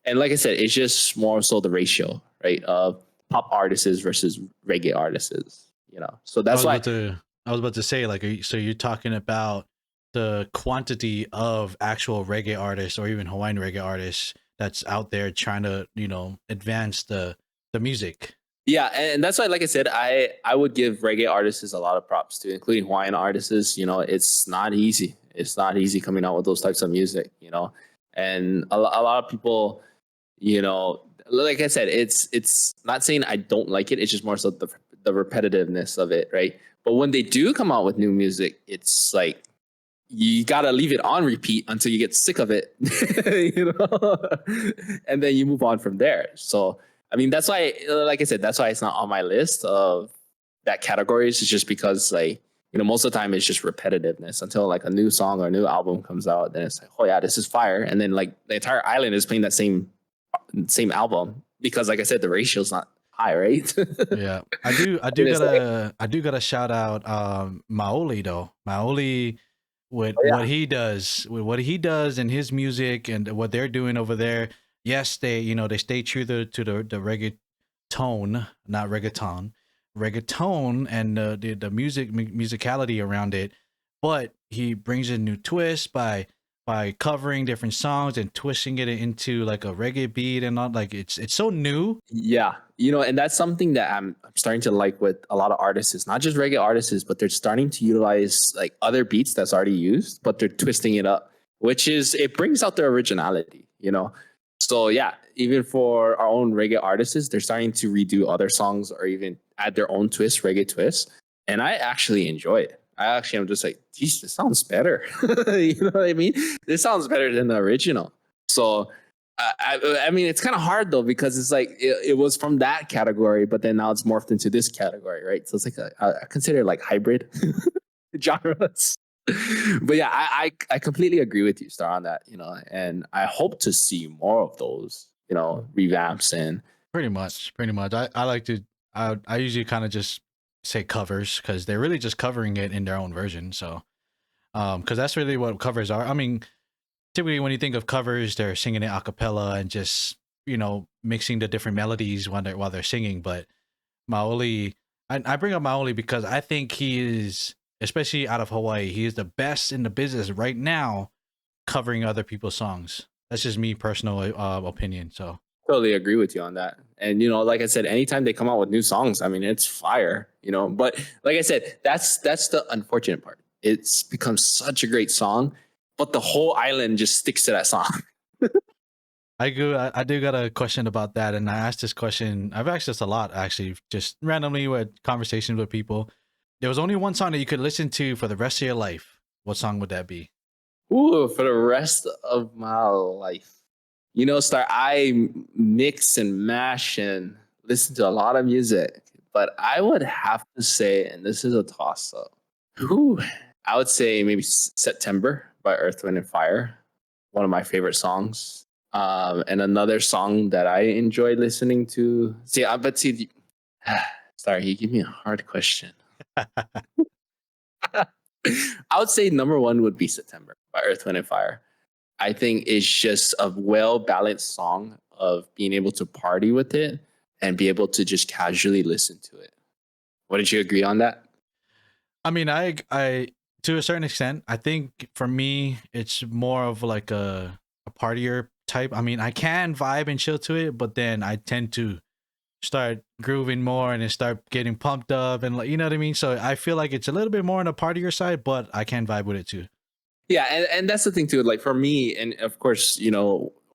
And like I said, it's just more so the ratio, right, of pop artists versus reggae artists, So that's why I was about to say, like, so you're talking about the quantity of actual reggae artists or even Hawaiian reggae artists that's out there trying to, advance the music. Yeah, and that's why, like I said, I would give reggae artists a lot of props too, including Hawaiian artists. It's not easy. It's not easy coming out with those types of music, And a lot of people, like I said, it's not saying I don't like it. It's just more so the repetitiveness of it, right? But when they do come out with new music, it's like you gotta leave it on repeat until you get sick of it, and then you move on from there. So I mean, that's why, like I said, that's why it's not on my list of that categories. It's just because like, most of the time it's just repetitiveness until like a new song or a new album comes out. Then it's like, oh yeah, this is fire. And then like the entire island is playing that same album because like I said, the ratio is not high, right? Yeah, I do gotta shout out Maoli though. Maoli with Oh, yeah. what he does in his music and what they're doing over there. Yes, they stay true to the reggaeton, not reggaeton, and the musicality around it. But he brings in new twists by covering different songs and twisting it into like a reggae beat and all. Like it's so new. Yeah, and that's something that I'm starting to like with a lot of artists. It's not just reggae artists, but they're starting to utilize like other beats that's already used, but they're twisting it up, which is it brings out their originality. So yeah, even for our own reggae artists, they're starting to redo other songs or even add their own reggae twist, and I actually enjoy it. I'm just like, geez, this sounds better. You know what I mean? This sounds better than the original. So I mean, it's kind of hard though because it's like it was from that category, but then now it's morphed into this category, right? So it's like I consider it like hybrid genres. But yeah, I completely agree with you, Star, on that. And I hope to see more of those, revamps and Pretty much. I like to. I usually kind of just say covers because they're really just covering it in their own version. So, because that's really what covers are. I mean, typically when you think of covers, they're singing it a cappella and just mixing the different melodies while they're singing. But Maoli, I bring up Maoli because I think he is, especially out of Hawaii, he is the best in the business right now, covering other people's songs. That's just me personal opinion. So totally agree with you on that. And like I said, anytime they come out with new songs, I mean, it's fire. But like I said, that's the unfortunate part. It's become such a great song, but the whole island just sticks to that song. I do got a question about that, and I asked this question. I've asked this a lot, actually, just randomly with conversations with people. There was only one song that you could listen to for the rest of your life. What song would that be? Ooh, for the rest of my life. Star, I mix and mash and listen to a lot of music, but I would have to say, and this is a toss up, I would say maybe September by Earth, Wind, and Fire. One of my favorite songs. And another song that I enjoy listening to. Sorry, you give me a hard question. I would say number one would be September by Earth, Wind, and Fire. I think it's just a well-balanced song of being able to party with it and be able to just casually listen to it. Wouldn't you agree on that? I mean, I to a certain extent, I think for me, it's more of like a partier type. I mean, I can vibe and chill to it, but then I tend to start grooving more and then start getting pumped up and like, you know what I mean? So I feel like it's a little bit more on the partier side, but I can vibe with it too. Yeah, and that's the thing too. Like for me, and of course,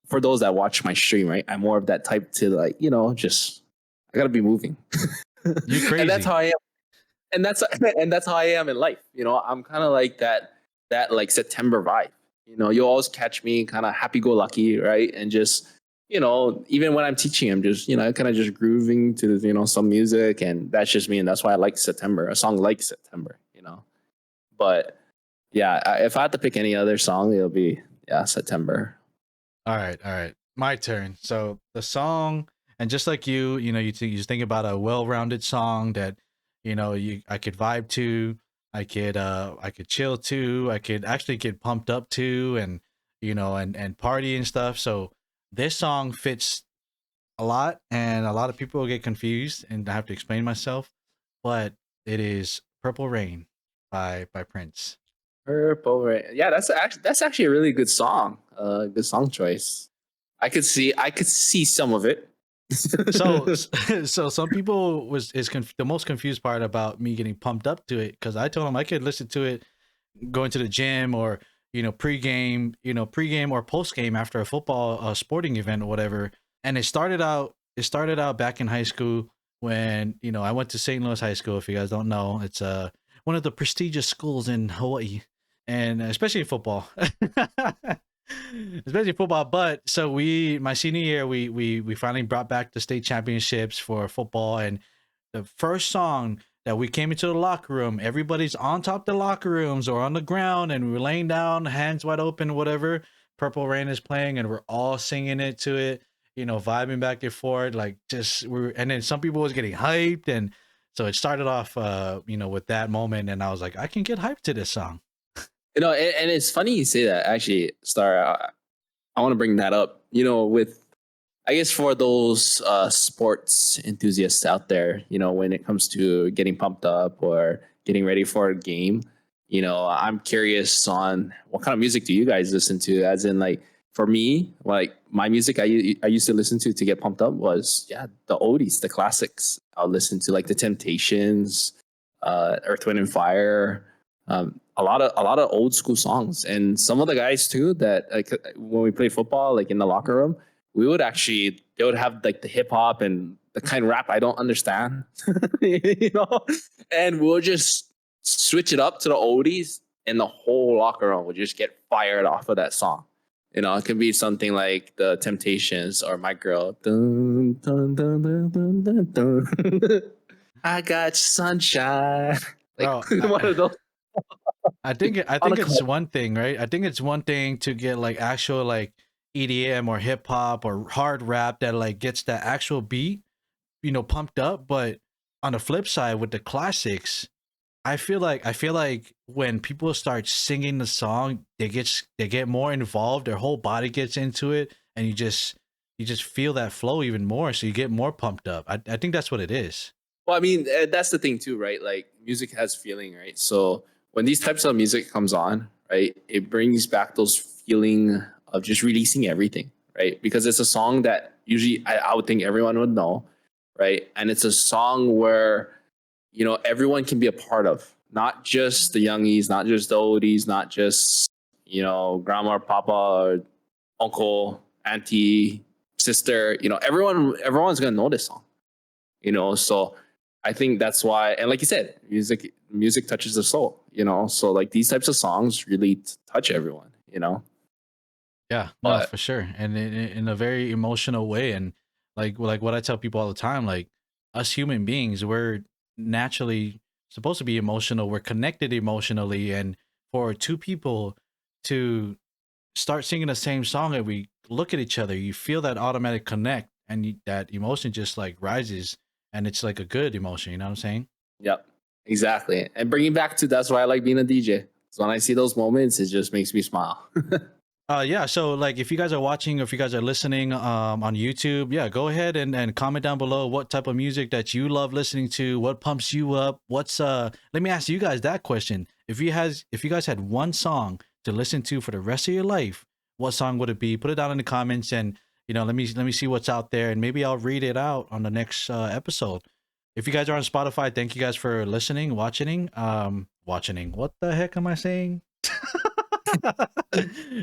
for those that watch my stream, right? I'm more of that type to like, just I gotta be moving. You crazy. And that's how I am. And that's how I am in life. I'm kind of like that like September vibe. You always catch me kind of happy go lucky, right? And just, even when I'm teaching, I'm just, kind of just grooving to, some music, and that's just me. And that's why I like September, a song like September, But yeah, if I had to pick any other song, it'll be September. All right. My turn. So the song, and just like you think about a well-rounded song that, I could vibe to, I could chill to, I could actually get pumped up to, and, and party and stuff. So this song fits a lot, and a lot of people get confused, and I have to explain myself, but it is Purple Rain by Prince. Purple Rain. Yeah, that's actually a really good song. Good song choice. I could see some of it. So some people the most confused part about me getting pumped up to it, because I told them I could listen to it going to the gym or pregame or postgame after a football sporting event or whatever. And it started out back in high school when I went to St. Louis High School. If you guys don't know, it's one of the prestigious schools in Hawaii, and especially in football. especially football. But so my senior year, we finally brought back the state championships for football, and the first song that we came into the locker room, everybody's on top of the locker rooms or on the ground, and we're laying down, hands wide open, whatever. Purple Rain is playing, and we're all singing it to it, vibing back and forth, like and then some people was getting hyped, and so it started off, with that moment, and I was like, I can get hyped to this song. And it's funny you say that. Actually, Star, I want to bring that up. With I guess for those sports enthusiasts out there, when it comes to getting pumped up or getting ready for a game, I'm curious on what kind of music do you guys listen to? As in, like, for me, like my music I used to listen to get pumped up was the oldies, the classics. I'll listen to like the Temptations, Earth, Wind and Fire, a lot of old school songs, and some of the guys too that like when we play football, like in the locker room, they would have like the hip hop and the kind of rap I don't understand, and we'll just switch it up to the oldies, and the whole locker room would just get fired off of that song. It can be something like the Temptations or My Girl. Dun, dun, dun, dun, dun, dun, dun. I got sunshine. Like Bro, one of those. I think it's one thing, right? I think it's one thing to get like actual like EDM or hip hop or hard rap that like gets that actual beat, pumped up. But on the flip side, with the classics, I feel like when people start singing the song, they get more involved. Their whole body gets into it, and you just feel that flow even more. So you get more pumped up. I think that's what it is. Well, I mean, that's the thing too, right? Like music has feeling, right? So when these types of music comes on, right, it brings back those feeling of just releasing everything, right? Because it's a song that usually I would think everyone would know, right? And it's a song where, everyone can be a part of, not just the youngies, not just the oldies, not just, grandma or papa or uncle, auntie, sister, everyone's going to know this song, so I think that's why, and like you said, music touches the soul, so like these types of songs really touch everyone, Yeah, no, for sure, and in a very emotional way, and like what I tell people all the time, like us human beings, we're naturally supposed to be emotional. We're connected emotionally, and for two people to start singing the same song and we look at each other, you feel that automatic connect, and that emotion just like rises, and it's like a good emotion. You know what I'm saying? Yep, exactly. And bringing back to that's why I like being a DJ. So when I see those moments, it just makes me smile. Yeah, so like if you guys are watching or if you guys are listening on YouTube, yeah, go ahead and comment down below what type of music that you love listening to, what pumps you up, let me ask you guys that question. If you guys had one song to listen to for the rest of your life, what song would it be? Put it down in the comments, and let me see what's out there, and maybe I'll read it out on the next episode. If you guys are on Spotify, thank you guys for listening, watching. What the heck am I saying?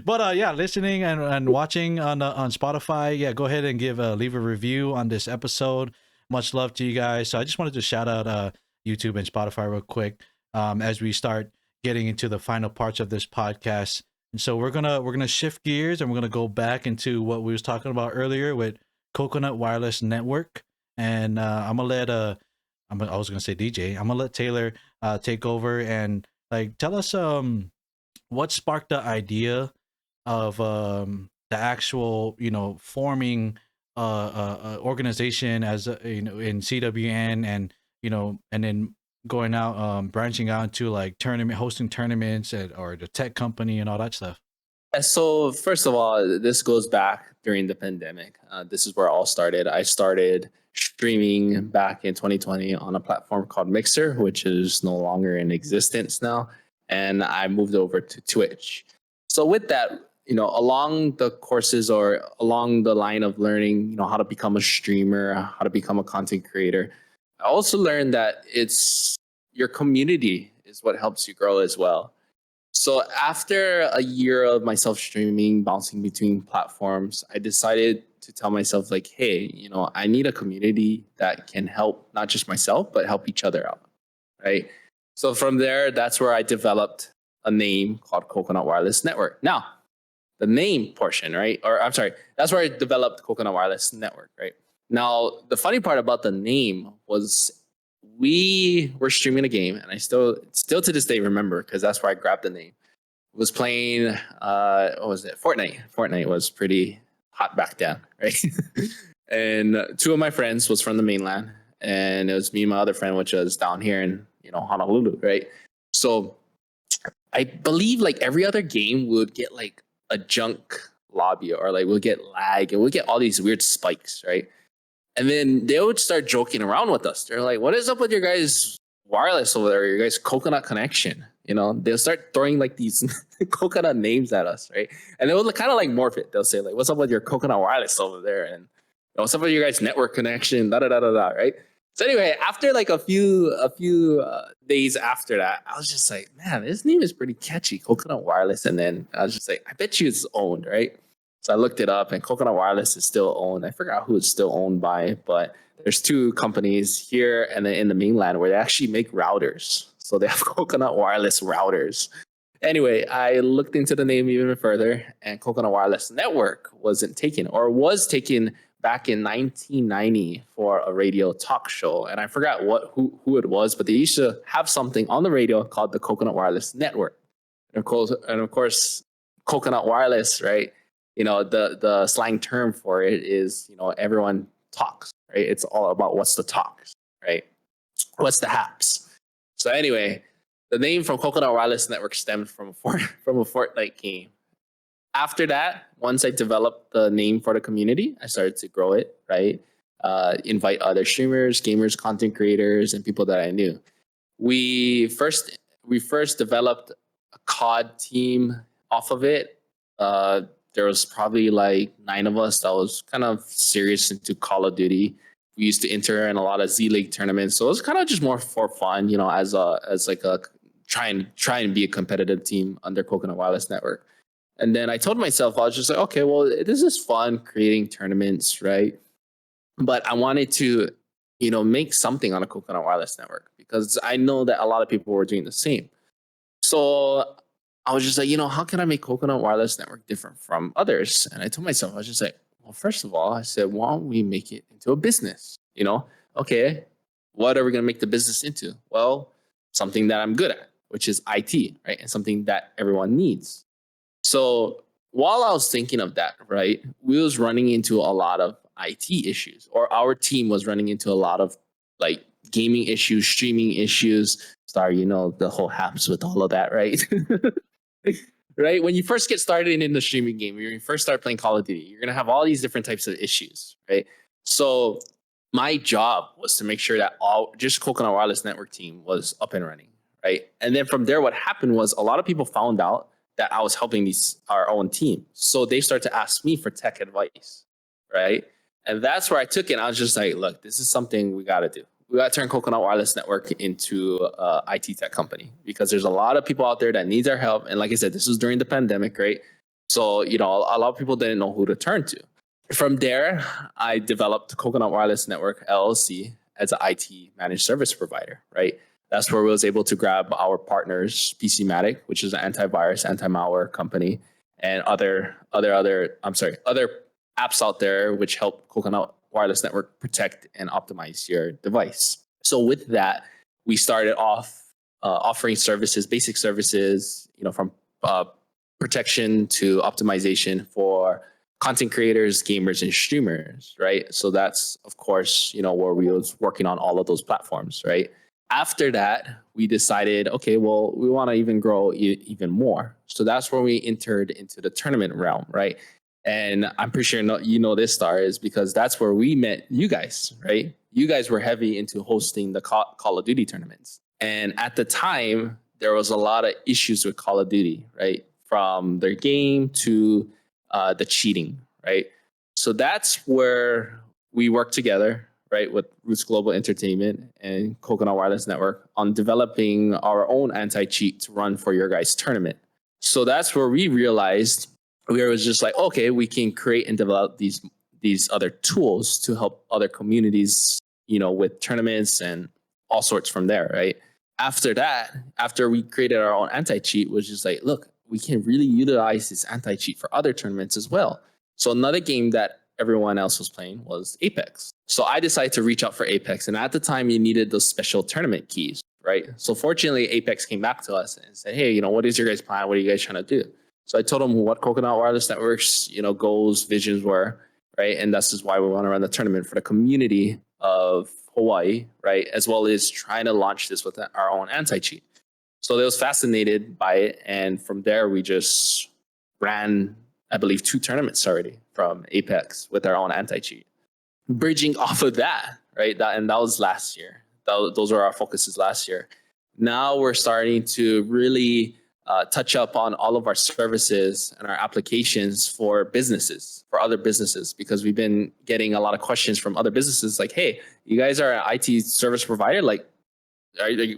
But yeah, listening and watching on Spotify, yeah, go ahead and leave a review on this episode. Much love to you guys. So I just wanted to shout out YouTube and Spotify real quick as we start getting into the final parts of this podcast. And so we're gonna shift gears, and we're gonna go back into what we was talking about earlier with Coconut Wireless Network. And I'm gonna let I was gonna say DJ. I'm gonna let Taylor take over and like tell us what sparked the idea of the actual forming organization as in CWN, and and then going out branching out to like hosting tournaments or the tech company and all that stuff. So first of all, this goes back during the pandemic. This is where it all started. I started streaming back in 2020 on a platform called Mixer, which is no longer in existence now. And I moved over to Twitch. So with that, along the courses or along the line of learning, how to become a streamer, how to become a content creator, I also learned that it's your community is what helps you grow as well. So after a year of myself streaming, bouncing between platforms, I decided to tell myself like, hey, I need a community that can help not just myself, but help each other out, right? So from there, that's where I developed a name called Coconut Wireless Network. Now, the name portion, right? Or I'm sorry, that's where I developed Coconut Wireless Network, right? Now, the funny part about the name was we were streaming a game, and I still to this day remember because that's where I grabbed the name. Was playing what was it? Fortnite. Fortnite was pretty hot back then, right? And two of my friends was from the mainland, and it was me and my other friend, which was down here in Honolulu, right? So I believe like every other game would get like a junk lobby or like we'll get lag and we'll get all these weird spikes, right? And then they would start joking around with us. They're like, "What is up with your guys' wireless over there? Your guys' coconut connection?" They'll start throwing like these coconut names at us, right? And they will kind of like morph it. They'll say like, "What's up with your coconut wireless over there?" And what's up with your guys' network connection? Da da da da da, right? So anyway, after like a few days after that, I was just like, man, this name is pretty catchy, Coconut Wireless. And then I was just like, I bet you it's owned, right? So I looked it up, and Coconut Wireless is still owned. I forgot who it's still owned by, but there's two companies here and then in the mainland where they actually make routers. So they have Coconut Wireless routers. Anyway, I looked into the name even further, and Coconut Wireless Network wasn't taken or was taken back in 1990 for a radio talk show. And I forgot who it was, but they used to have something on the radio called the Coconut Wireless Network. And of course, Coconut Wireless, right? The slang term for it is, everyone talks, right? It's all about what's the talks, right? What's the haps. So anyway, the name from Coconut Wireless Network stemmed from a Fortnite game. After that, once I developed the name for the community, I started to grow it, right? Invite other streamers, gamers, content creators, and people that I knew. We first developed a COD team off of it. There was probably like 9 of us that was kind of serious into Call of Duty. We used to enter in a lot of Z League tournaments, so it was kind of just more for fun, as like a try and be a competitive team under Coconut Wireless Network. And then I told myself, I was just like, okay, well, this is fun creating tournaments, right? But I wanted to, make something on a Coconut Wireless Network because I know that a lot of people were doing the same. So I was just like, how can I make Coconut Wireless Network different from others? And I told myself, I was just like, well, first of all, I said, why don't we make it into a business? Okay, what are we going to make the business into? Well, something that I'm good at, which is IT, right? And something that everyone needs. So while I was thinking of that, right, we was running into a lot of IT issues, or our team was running into a lot of like gaming issues, streaming issues. Starr, the whole haps with all of that, right? Right? When you first get started in the streaming game, when you first start playing Call of Duty, you're going to have all these different types of issues, right? So my job was to make sure that just Coconut Wireless Network team was up and running, right? And then from there, what happened was a lot of people found out that I was helping our own team. So they started to ask me for tech advice, right? And that's where I took it. I was just like, look, this is something we got to do. We got to turn Coconut Wireless Network into a IT tech company because there's a lot of people out there that needs our help. And like I said, this was during the pandemic, right? So, a lot of people didn't know who to turn to. From there, I developed Coconut Wireless Network LLC as an IT managed service provider, right? That's where we was able to grab our partners, PCmatic, which is an antivirus, anti-malware company, and other apps out there which help Coconut Wireless Network protect and optimize your device. So with that, we started off offering services, basic services, from protection to optimization for content creators, gamers, and streamers, right? So that's, of course, where we was working on all of those platforms, right? After that, we decided, okay, well, we want to even grow even more. So that's where we entered into the tournament realm, right? And I'm pretty sure this, Starr, is because that's where we met you guys, right? You guys were heavy into hosting the Call of Duty tournaments. And at the time, there was a lot of issues with Call of Duty, right? From their game to the cheating, right? So that's where we worked together, right, with Roots Global Entertainment and Coconut Wireless Network on developing our own anti-cheat to run for your guys' tournament. So that's where we realized we were just like, okay, we can create and develop these other tools to help other communities, with tournaments and all sorts from there, right? After that, after we created our own anti-cheat, was just like, look, we can really utilize this anti-cheat for other tournaments as well. So another game that everyone else was playing was Apex. So I decided to reach out for Apex. And at the time, you needed those special tournament keys, right? So fortunately, Apex came back to us and said, hey, you know, what is your guys' plan? What are you guys trying to do? So I told them what Coconut Wireless Network's, you know, goals, visions were, right? And that's just why we want to run the tournament for the community of Hawaii, right? As well as trying to launch this with our own anti-cheat. So they was fascinated by it. And from there, we just ran, I believe, 2 tournaments already from Apex with our own anti-cheat. Bridging off of that, right? That was last year. Those were our focuses last year. Now we're starting to really touch up on all of our services and our applications for businesses, for other businesses, because we've been getting a lot of questions from other businesses like, hey, you guys are an IT service provider. Like,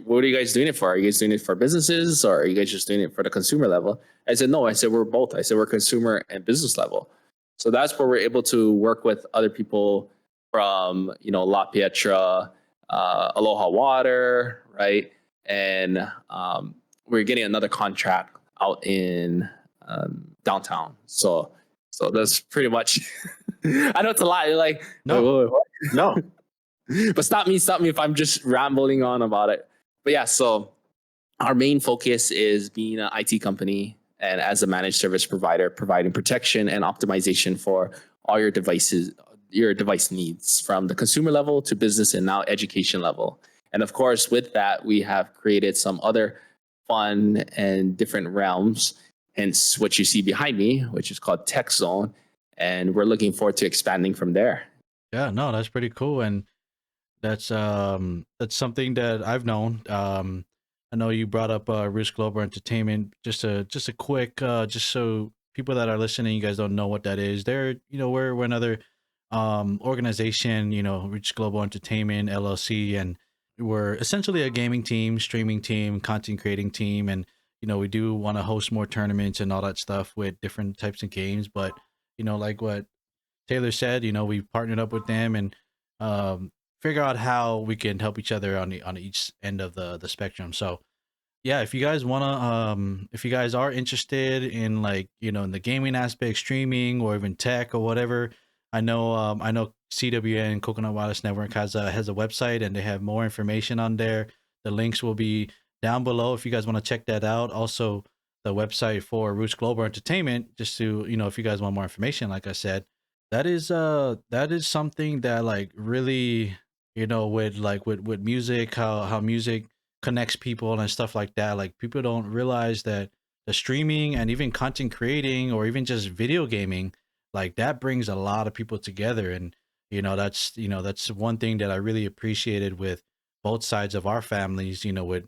what are you guys doing it for? Are you guys doing it for businesses, or are you guys just doing it for the consumer level? I said, no. I said, we're both. I said, we're consumer and business level. So that's where we're able to work with other people from, you know, La Pietra, Aloha Water, right? And we're getting another contract out in downtown. So that's pretty much. I know it's a lot. You're like, No. wait, what? No. But stop me if I'm just rambling on about it. But yeah, so our main focus is being an IT company and as a managed service provider, providing protection and optimization for all your devices, your device needs, from the consumer level to business and now education level. And of course, with that, we have created some other fun and different realms, hence what you see behind me, which is called Techzone. And we're looking forward to expanding from there. Yeah, no, that's pretty cool. And that's something that I've known. I know you brought up Risk Global Entertainment. Just a quick, just so people that are listening, you guys don't know what that is. They're, you know, we're another organization, you know, Risk Global Entertainment LLC, and we're essentially a gaming team, streaming team, content creating team, and you know, we do want to host more tournaments and all that stuff with different types of games. But you know, like what Taylor said, you know, we've partnered up with them and figure out how we can help each other on each end of the spectrum. So yeah, if you guys if you guys are interested in, like, you know, in the gaming aspect, streaming, or even tech or whatever, I know CWN Coconut Wireless Network has a website, and they have more information on there. The links will be down below if you guys want to check that out. Also, the website for Roots Global Entertainment, just to, you know, if you guys want more information, like I said, that is something that, like, really, you know, with music, how music connects people and stuff like that. Like, people don't realize that the streaming and even content creating, or even just video gaming, like, that brings a lot of people together. And you know, that's one thing that I really appreciated with both sides of our families, you know, with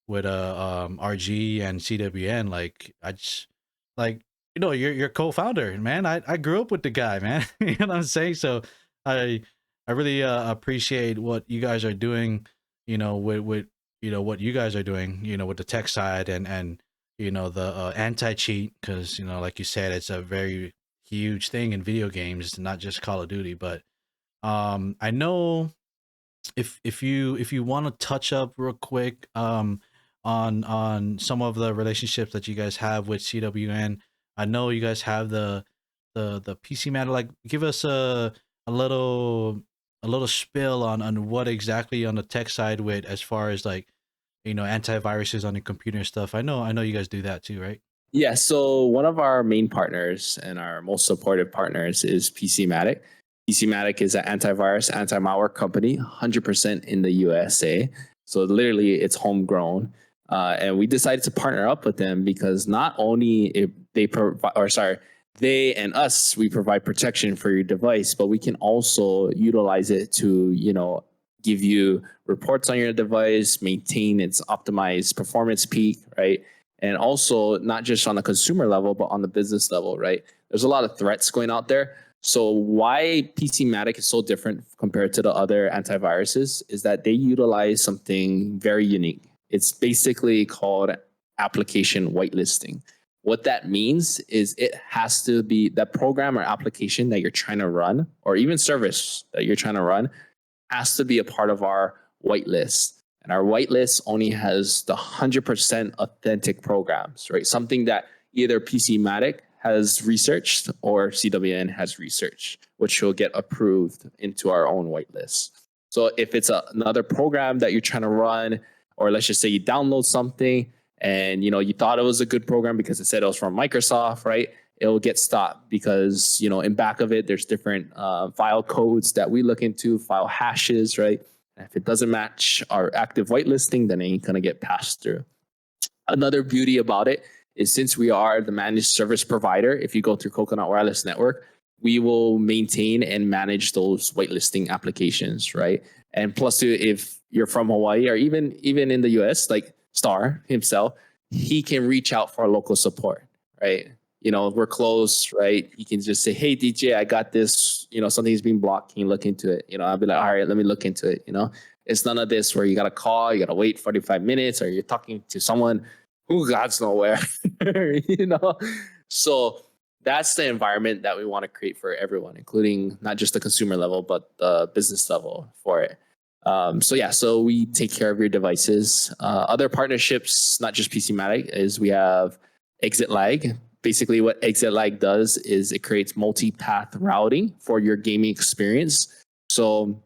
RG and CWN. Like, I just, like, you know, you're co-founder, man. I grew up with the guy, man. You know what I'm saying? So I really appreciate what you guys are doing, you know, with you know, what you guys are doing, you know, with the tech side, and you know, the anti-cheat, because, you know, like you said, it's a very huge thing in video games, not just Call of Duty. But I know if you want to touch up real quick on some of the relationships that you guys have with CWN. I know you guys have the PC matter. Like, give us a little spill on what exactly on the tech side, with, as far as, like, you know, antiviruses on the computer and stuff. I know you guys do that too, right? Yeah, so one of our main partners and our most supportive partners is PCmatic. PCmatic is an antivirus, anti-malware company, 100% in the USA. So literally, it's homegrown. And we decided to partner up with them because not only if they provide, or sorry, they and us, we provide protection for your device, but we can also utilize it to, you know, give you reports on your device, maintain its optimized performance peak, right? And also not just on the consumer level, but on the business level, right? There's a lot of threats going out there. So why PCmatic is so different compared to the other antiviruses is that they utilize something very unique. It's basically called application whitelisting. What that means is it has to be that program or application that you're trying to run, or even service that you're trying to run, has to be a part of our whitelist. And our whitelist only has the 100% authentic programs, right? Something that either PCmatic has researched or CWN has researched, which will get approved into our own whitelist. So if it's another program that you're trying to run, or let's just say you download something and you thought it was a good program because it said it was from Microsoft, right? It'll get stopped because in back of it there's different file codes that we look into, file hashes, right? And if it doesn't match our active whitelisting, then it ain't gonna get passed through. Another beauty about it is since we are the managed service provider, if you go through Coconut Wireless Network, we will maintain and manage those whitelisting applications, right? And plus, if you're from Hawaii or even in the US, like Starr himself, he can reach out for local support, right? We're close, right? You can just say, hey, DJ, I got this, something's being blocked. Can you look into it? I'll be like, all right, let me look into it. It's none of this where you got to call, you got to wait 45 minutes, or you're talking to someone who God's nowhere, So that's the environment that we want to create for everyone, including not just the consumer level, but the business level for it. So we take care of your devices. Other partnerships, not just PCmatic, is we have Exit Lag. Basically, what Exit Lag does is it creates multi-path routing for your gaming experience. So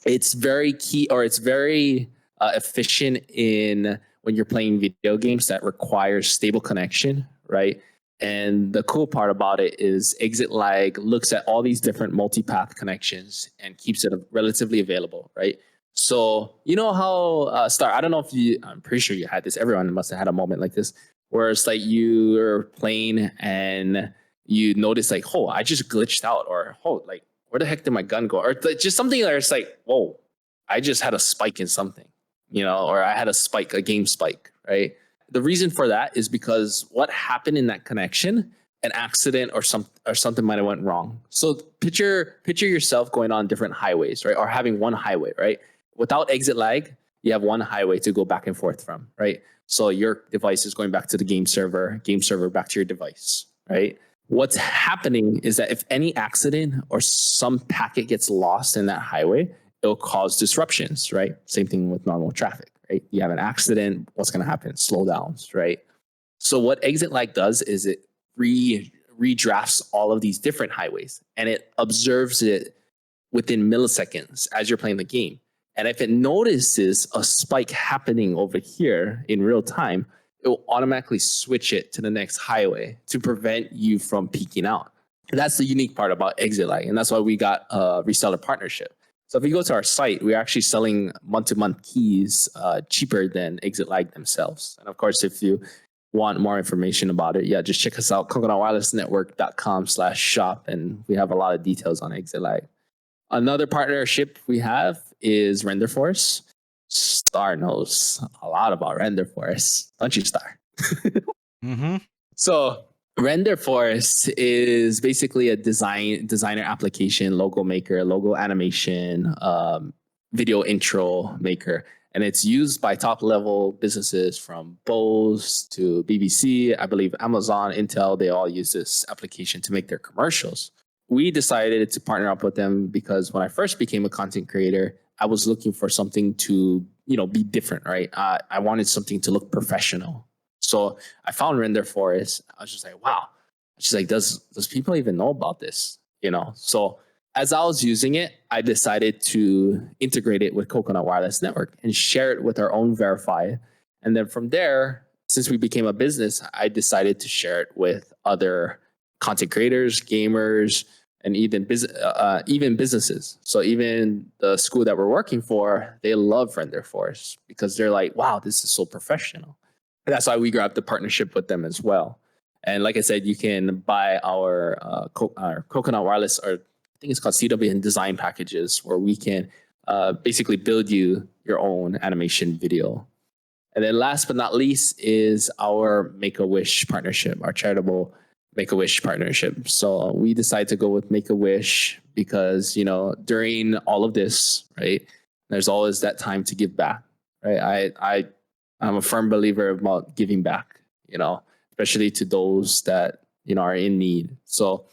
it's very key, or it's very efficient in when you're playing video games that requires stable connection, right? And the cool part about it is Exit Lag looks at all these different multi-path connections and keeps it relatively available, right? So how Starr, I don't know if I'm pretty sure you had this. Everyone must have had a moment like this, where it's like you're playing and you notice like, oh, I just glitched out, or oh, like where the heck did my gun go? Or just something that it's like, whoa, I just had a spike in something, or I had a game spike, right? The reason for that is because what happened in that connection, an accident or something might have went wrong. So picture yourself going on different highways, right? Or having one highway, right? Without Exit Lag, you have one highway to go back and forth from, right? So your device is going back to the game server back to your device, right? What's happening is that if any accident or some packet gets lost in that highway, it'll cause disruptions, right? Same thing with normal traffic, right? You have an accident, what's going to happen? Slowdowns, right? So what Exit Lag does is it redrafts all of these different highways, and it observes it within milliseconds as you're playing the game. And if it notices a spike happening over here in real time, it will automatically switch it to the next highway to prevent you from peaking out. And that's the unique part about Exit Lag. And that's why we got a reseller partnership. So if you go to our site, we're actually selling month-to-month keys cheaper than Exit Lag themselves. And of course, if you want more information about it, just check us out, coconutwirelessnetwork.com/shop. And we have a lot of details on Exit Lag. Another partnership we have is RenderForce. Starr knows a lot about RenderForce, don't you, Starr? Mm-hmm. So RenderForce is basically a designer application, logo maker, logo animation, video intro maker. And it's used by top level businesses from Bose to BBC, I believe Amazon, Intel, they all use this application to make their commercials. We decided to partner up with them because when I first became a content creator, I was looking for something to, be different, right? I wanted something to look professional. So I found RenderForce. I was just like, wow. She's like, does people even know about this? So as I was using it, I decided to integrate it with Coconut Wireless Network and share it with our own Verify. And then from there, since we became a business, I decided to share it with other content creators, gamers, and even businesses. So even the school that we're working for, they love RenderForce because they're like, wow, this is so professional. And that's why we grabbed the partnership with them as well. And like I said, you can buy our Coconut Wireless, or I think it's called CWN design packages, where we can basically build you your own animation video. And then last but not least is our Make-A-Wish partnership, our charitable Make-A-Wish partnership. So we decided to go with Make-A-Wish because, during all of this, right, there's always that time to give back, right? I'm a firm believer about giving back, especially to those that, are in need. So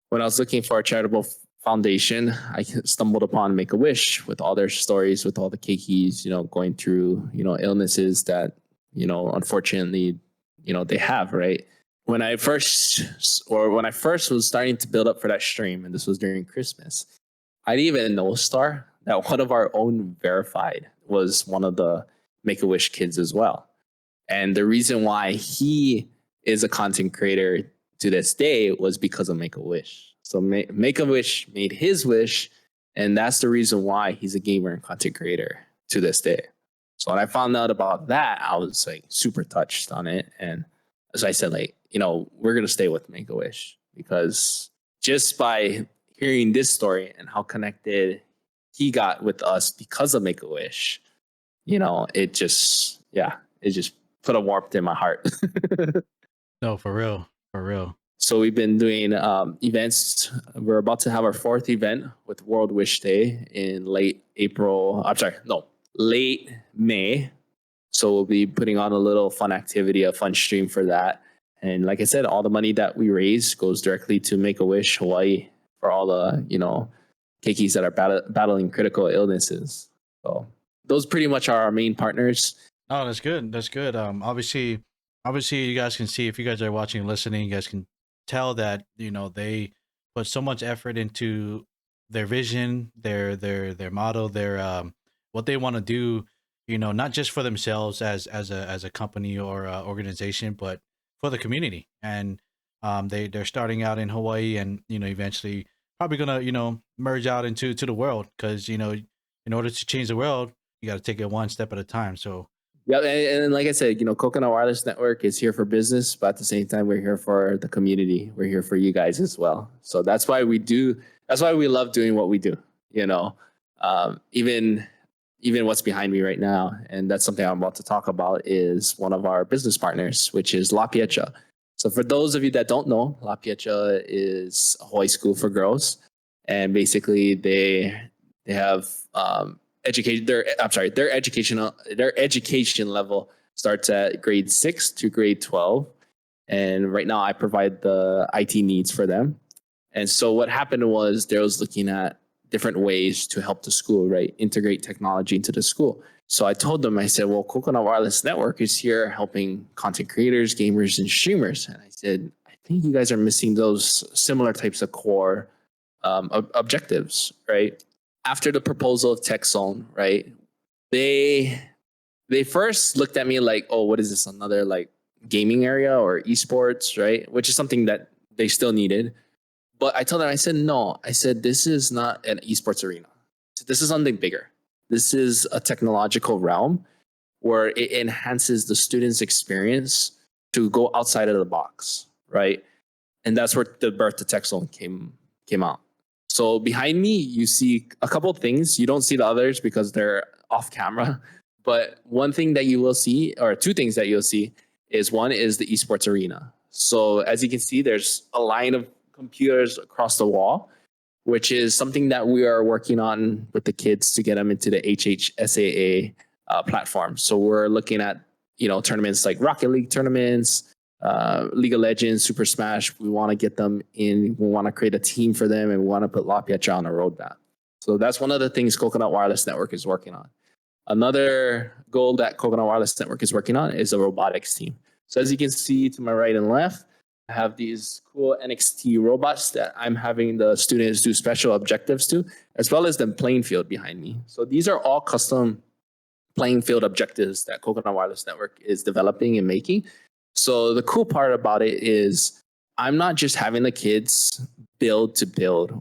when I was looking for a charitable foundation, I stumbled upon Make-A-Wish with all their stories, with all the keikis, going through, illnesses that, unfortunately, they have, right? when I first was starting to build up for that stream, and this was during Christmas, I didn't even know, Starr, that one of our own verified was one of the Make-A-Wish kids as well. And the reason why he is a content creator to this day was because of Make-A-Wish. So Make-A-Wish made his wish, and that's the reason why he's a gamer and content creator to this day. So when I found out about that, I was like super touched on it. And as I said, like, we're going to stay with Make-A-Wish, because just by hearing this story and how connected he got with us because of Make-A-Wish, it just put a warmth in my heart. No, for real. For real. So we've been doing events. We're about to have our 4th event with World Wish Day in late May. So we'll be putting on a little fun activity, a fun stream for that. And like I said, all the money that we raise goes directly to Make-A-Wish Hawaii for all the, keikis that are battling critical illnesses. So those pretty much are our main partners. Oh, that's good. That's good. Obviously, you guys can see, if you guys are watching and listening, you guys can tell that they put so much effort into their vision, their motto, their what they want to do. Not just for themselves as a company or organization, but for the community. And they're starting out in Hawaii, and eventually probably gonna merge out into the world, because in order to change the world, you got to take it one step at a time. So. Yeah, and like I said, Coconut Wireless Network is here for business, but at the same time, we're here for the community. We're here for you guys as well. So that's why we love doing what we do. Even what's behind me right now, and that's something I'm about to talk about, is one of our business partners, which is La Pietra. So for those of you that don't know, La Pietra is a Hawaii school for girls, and basically they have their education level starts at grade 6 to grade 12. And right now I provide the IT needs for them. And so what happened was, they was looking at different ways to help the school, right? Integrate technology into the school. So I told them, I said, well, Coconut Wireless Network is here helping content creators, gamers, and streamers. And I said, I think you guys are missing those similar types of core objectives, right? After the proposal of Techzone, right, they first looked at me like, oh, what is this, another like gaming area or esports, right? Which is something that they still needed. But I told them, I said, no, I said, this is not an esports arena. This is something bigger. This is a technological realm where it enhances the student's experience to go outside of the box, right? And that's where the birth of Techzone came out. So behind me, you see a couple of things. You don't see the others because they're off camera. But one thing that you will see, or two things that you'll see, is one is the esports arena. So as you can see, there's a line of computers across the wall, which is something that we are working on with the kids to get them into the HHSAA platform. So we're looking at tournaments like Rocket League tournaments, League of Legends, Super Smash. We want to get them in. We want to create a team for them, and we want to put La Pietra on a roadmap. So that's one of the things Coconut Wireless Network is working on. Another goal that Coconut Wireless Network is working on is a robotics team. So as you can see to my right and left, I have these cool NXT robots that I'm having the students do special objectives to, as well as the playing field behind me. So these are all custom playing field objectives that Coconut Wireless Network is developing and making. So the cool part about it is, I'm not just having the kids build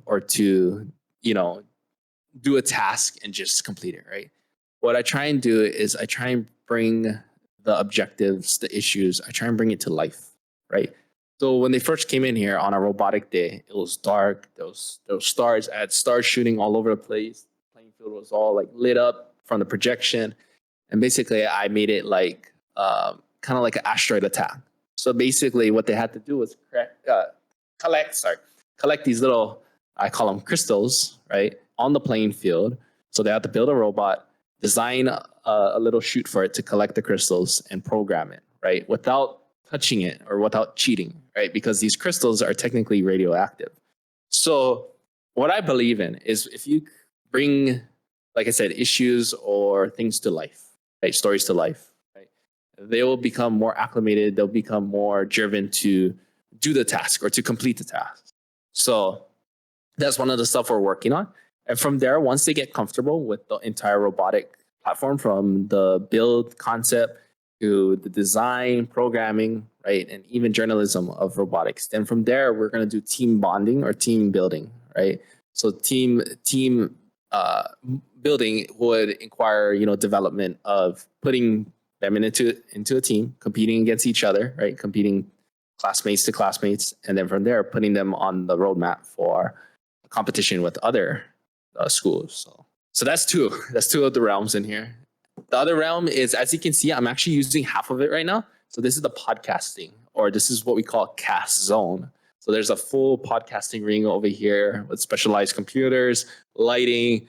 or to, do a task and just complete it, right? What I try and do is I try and bring the objectives, the issues, I try and bring it to life, right? So when they first came in here on a robotic day, it was dark. There was stars. I had stars shooting all over the place. The playing field was all like lit up from the projection. And basically I made it like, kind of like an asteroid attack. So basically what they had to do was collect these little, I call them crystals, right, on the playing field. So they had to build a robot, design a little chute for it to collect the crystals and program it, right, without touching it or without cheating, right, because these crystals are technically radioactive. So what I believe in is, if you bring, like I said, issues or things to life, right, stories to life, they will become more acclimated. They'll become more driven to do the task or to complete the task. So that's one of the stuff we're working on. And from there, once they get comfortable with the entire robotic platform, from the build concept to the design, programming, right, and even journalism of robotics, then from there, we're going to do team bonding or team building, right? So team building would inquire, development of putting them into a team, competing against each other, right? Competing classmates to classmates, and then from there, putting them on the roadmap for competition with other schools. So that's two. That's two of the realms in here. The other realm is, as you can see, I'm actually using half of it right now. So this is the podcasting, or this is what we call Techzone. So there's a full podcasting ring over here with specialized computers, lighting,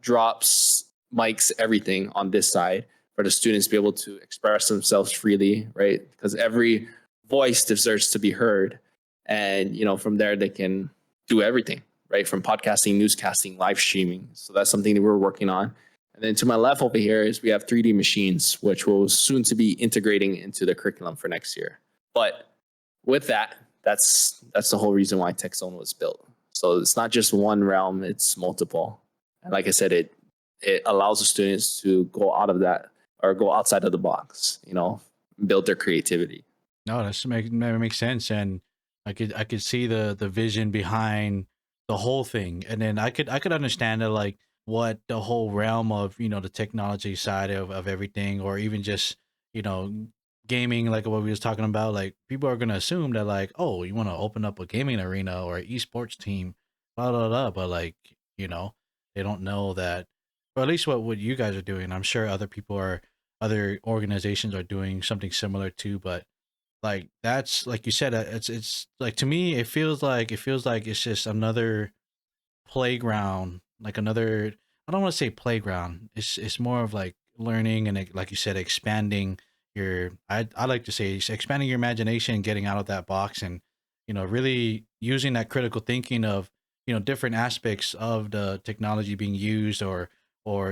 drops, mics, everything on this side for the students to be able to express themselves freely, right? Because every voice deserves to be heard. And, from there, they can do everything, right? From podcasting, newscasting, live streaming. So that's something that we're working on. And then to my left over here is we have 3D machines, which will soon to be integrating into the curriculum for next year. But with that, that's the whole reason why Techzone was built. So it's not just one realm, it's multiple. And like I said, it allows the students to go out of that or go outside of the box, build their creativity. No, that makes sense. And I could see the vision behind the whole thing. And then I could understand it, like what the whole realm of, the technology side of everything, or even just, gaming, like what we was talking about. Like, people are going to assume that, like, oh, you want to open up a gaming arena or an esports team, blah, blah, blah. But like, they don't know that, or at least what you guys are doing. I'm sure other organizations are doing something similar too, but like, that's like you said, it's like, to me it feels like it's just another playground, like another, I don't want to say playground, it's more of like learning and, like you said, expanding your, I like to say, expanding your imagination, getting out of that box, and really using that critical thinking of different aspects of the technology being used, or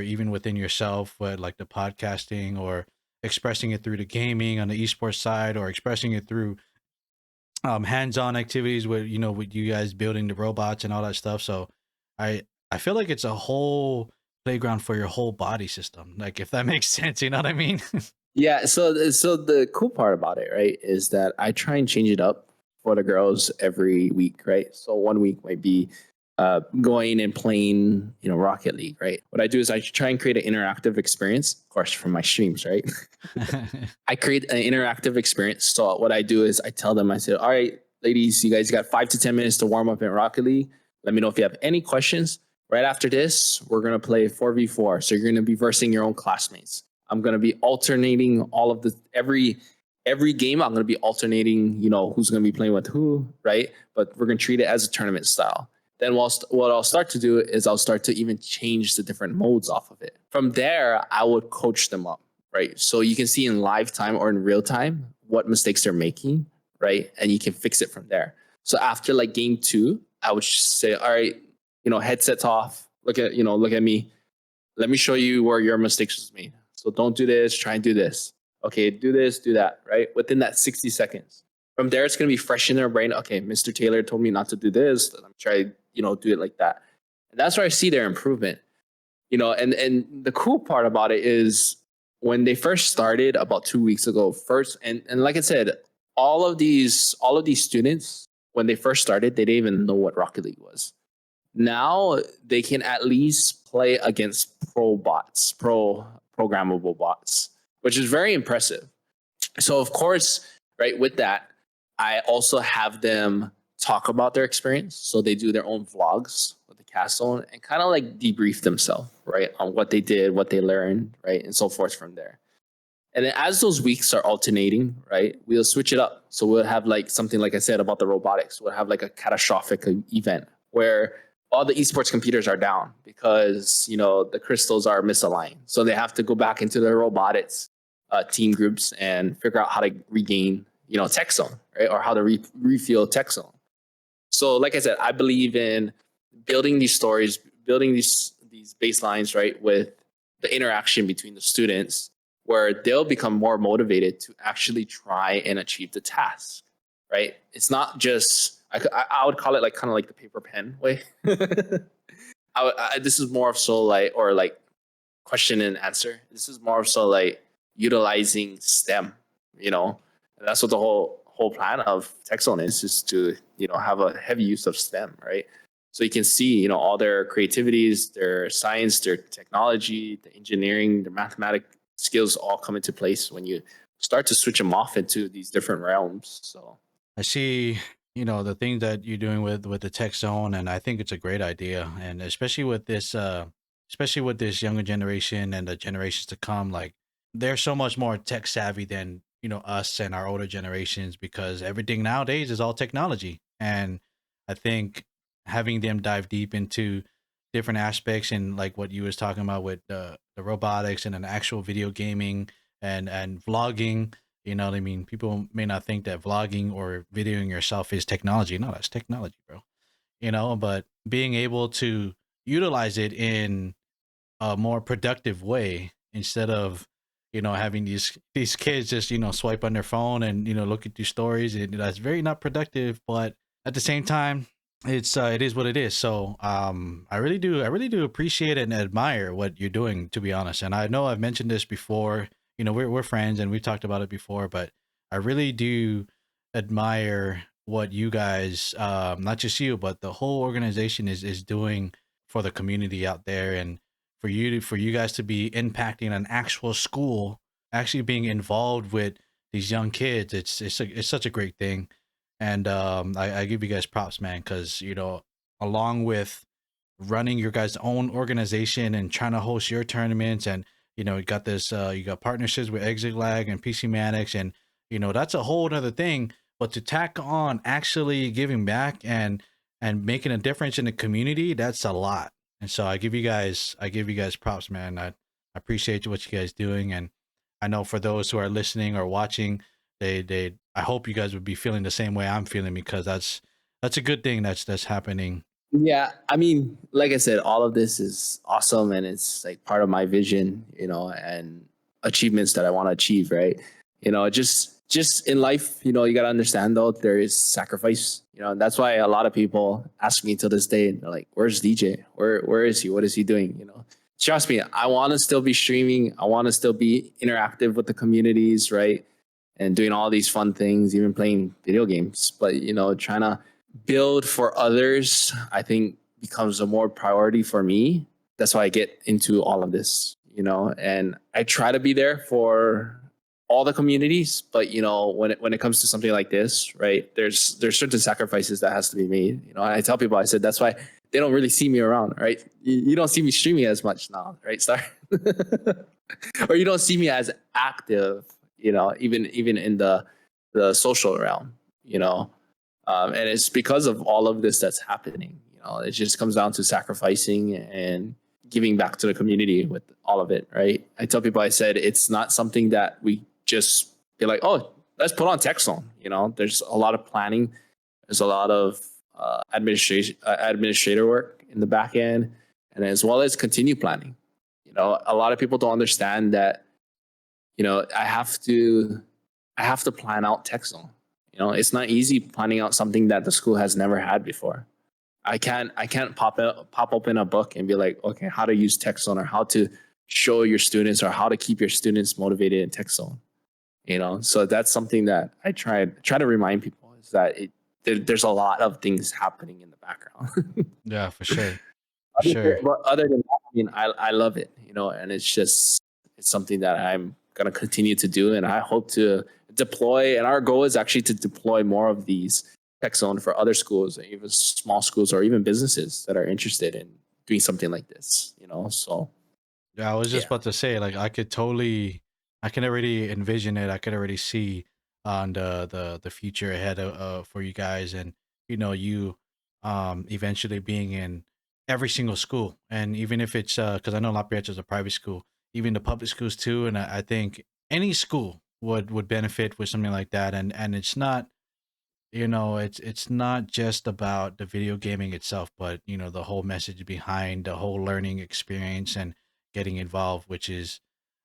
even within yourself, with like the podcasting, or expressing it through the gaming on the esports side, or expressing it through hands-on activities with with you guys building the robots and all that stuff. So I feel like it's a whole playground for your whole body system, like, if that makes sense, you know what I mean? Yeah. So the cool part about it, right, is that I try and change it up for the girls every week, right? So one week might be going and playing, Rocket League, right? What I do is I try and create an interactive experience, of course, from my streams, right? I create an interactive experience. So what I do is I tell them, I say, all right, ladies, you guys got 5 to 10 minutes to warm up in Rocket League. Let me know if you have any questions. Right after this, we're going to play 4v4. So you're going to be versing your own classmates. I'm going to be alternating all of every game. I'm going to be alternating, who's going to be playing with who, right? But we're going to treat it as a tournament style. Then what I'll start to do is I'll start to even change the different modes off of it. From there, I would coach them up, right? So you can see in live time or in real time what mistakes they're making, right? And you can fix it from there. So after like game 2, I would say, all right, headsets off. Look at me. Let me show you where your mistakes was made. So don't do this. Try and do this. Okay, do this, do that, right? Within that 60 seconds. From there, it's going to be fresh in their brain. Okay, Mr. Tayler told me not to do this. I'm trying, do it like that. And that's where I see their improvement. And the cool part about it is when they first started about 2 weeks ago, and like I said, all of these students, when they first started, they didn't even know what Rocket League was. Now they can at least play against programmable bots, which is very impressive. So of course, right, with that, I also have them talk about their experience. So they do their own vlogs with the Techzone and kind of like debrief themselves, right, on what they did, what they learned, right, and so forth from there. And then as those weeks are alternating, right, we'll switch it up. So we'll have like something, like I said, about the robotics. We'll have like a catastrophic event where all the esports computers are down because, the crystals are misaligned. So they have to go back into their robotics team groups and figure out how to regain, Techzone, right? Or how to refuel Techzone. So like I said, I believe in building these stories, building these baselines, right, with the interaction between the students, where they'll become more motivated to actually try and achieve the task, right? It's not just, I would call it like kind of like the paper pen way. This is more of so like, or like question and answer. This is more of so like utilizing STEM, you know, and that's what the whole plan of Techzone is to, you know, have a heavy use of STEM, right? So you can see, you know, all their creativities, their science, their technology, the engineering, the mathematic skills all come into place when you start to switch them off into these different realms. So I see, you know, the thing that you're doing with the tech zone, and I think it's a great idea. And especially with this younger generation and the generations to come, like they're so much more tech savvy than, you know, us and our older generations, because everything nowadays is all technology. And I think having them dive deep into different aspects, and like what you was talking about with the robotics and an actual video gaming and vlogging, you know what I mean? People may not think that vlogging or videoing yourself is technology. No, that's technology, bro. You know, but being able to utilize it in a more productive way, instead of, you know, having these kids just, you know, swipe on their phone and, you know, look at these stories, and that's very not productive. But at the same time, it is what it is. So I really do appreciate and admire what you're doing, to be honest. And I know I've mentioned this before, you know, we're friends and we've talked about it before, but I really do admire what you guys, not just you, but the whole organization is doing for the community out there. And for you guys to be impacting an actual school, actually being involved with these young kids, it's such a great thing. And I give you guys props, man, because, you know, along with running your guys' own organization and trying to host your tournaments, and, you know, you got this, you got partnerships with Exit Lag and PC Mannix, and, you know, that's a whole other thing. But to tack on actually giving back and making a difference in the community, that's a lot. And so I give you guys props, man. I appreciate what you guys doing. And I know for those who are listening or watching, I hope you guys would be feeling the same way I'm feeling, because that's a good thing that's happening. yeah, I mean, like I said, all of this is awesome and it's like part of my vision, you know, and achievements that I want to achieve, right? You know, just in life, you know, you got to understand though there is sacrifice, you know, and that's why a lot of people ask me to this day, they're like, "Where's DJ? Where is he? What is he doing?" You know, trust me, I want to still be streaming. I want to still be interactive with the communities, right? And doing all these fun things, even playing video games. But, you know, trying to build for others, I think becomes a more priority for me. That's why I get into all of this, you know, and I try to be there for all the communities. But, you know, when it comes to something like this, right, there's certain sacrifices that has to be made. You know, and I tell people, I said, that's why they don't really see me around, right? You don't see me streaming as much now, right, Star? Or you don't see me as active, you know, even in the social realm, you know, and it's because of all of this that's happening. You know, it just comes down to sacrificing and giving back to the community with all of it, right? I tell people, I said, it's not something that we just be like, oh, let's put on Techzone. You know, there's a lot of planning, there's a lot of administrator work in the back end, and as well as continue planning. You know, a lot of people don't understand that, you know, I have to plan out Techzone. You know, it's not easy planning out something that the school has never had before. I can't pop open a book and be like, okay, how to use Techzone, or how to show your students, or how to keep your students motivated in Techzone. You know, so that's something that I try to remind people, is that there's a lot of things happening in the background. Yeah, for sure. For sure. But other than that, I mean, I love it, you know, and it's something that I'm gonna continue to do, and I hope to deploy. And our goal is actually to deploy more of these Techzone for other schools, even small schools or even businesses that are interested in doing something like this. You know, so Yeah, I was just yeah. about to say, like, I can already envision it. I could already see on the future ahead of, for you guys, and, you know, you eventually being in every single school, and even if it's because I know La Prieta is a private school, even the public schools too, and I think any school would benefit with something like that. And it's not, you know, it's not just about the video gaming itself, but, you know, the whole message behind the whole learning experience and getting involved, which is,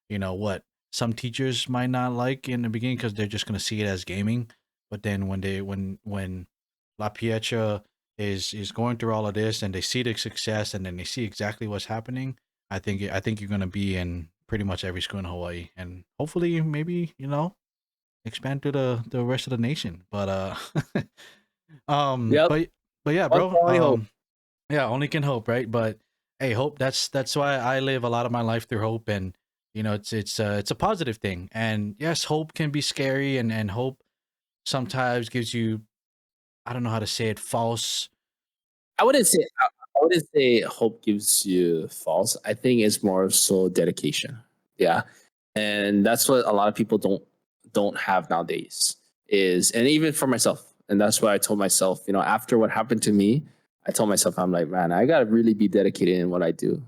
you know, what some teachers might not like in the beginning because they're just gonna see it as gaming. But then when La Pietra is going through all of this and they see the success and then they see exactly what's happening, I think you're gonna be in pretty much every school in Hawaii, and hopefully maybe expand to the rest of the nation. But Yep. but yeah, One bro. can only hope. Yeah, only can hope, right? But hey, hope that's why I live a lot of my life through hope, and it's a positive thing. And yes, hope can be scary, and hope sometimes gives you, I don't know how to say it, false. I wouldn't say hope gives you false. I think it's more so dedication. Yeah. And that's what a lot of people don't have nowadays is, and even for myself. And that's why I told myself, after what happened to me, I told myself, I'm like, man, I gotta really be dedicated in what I do,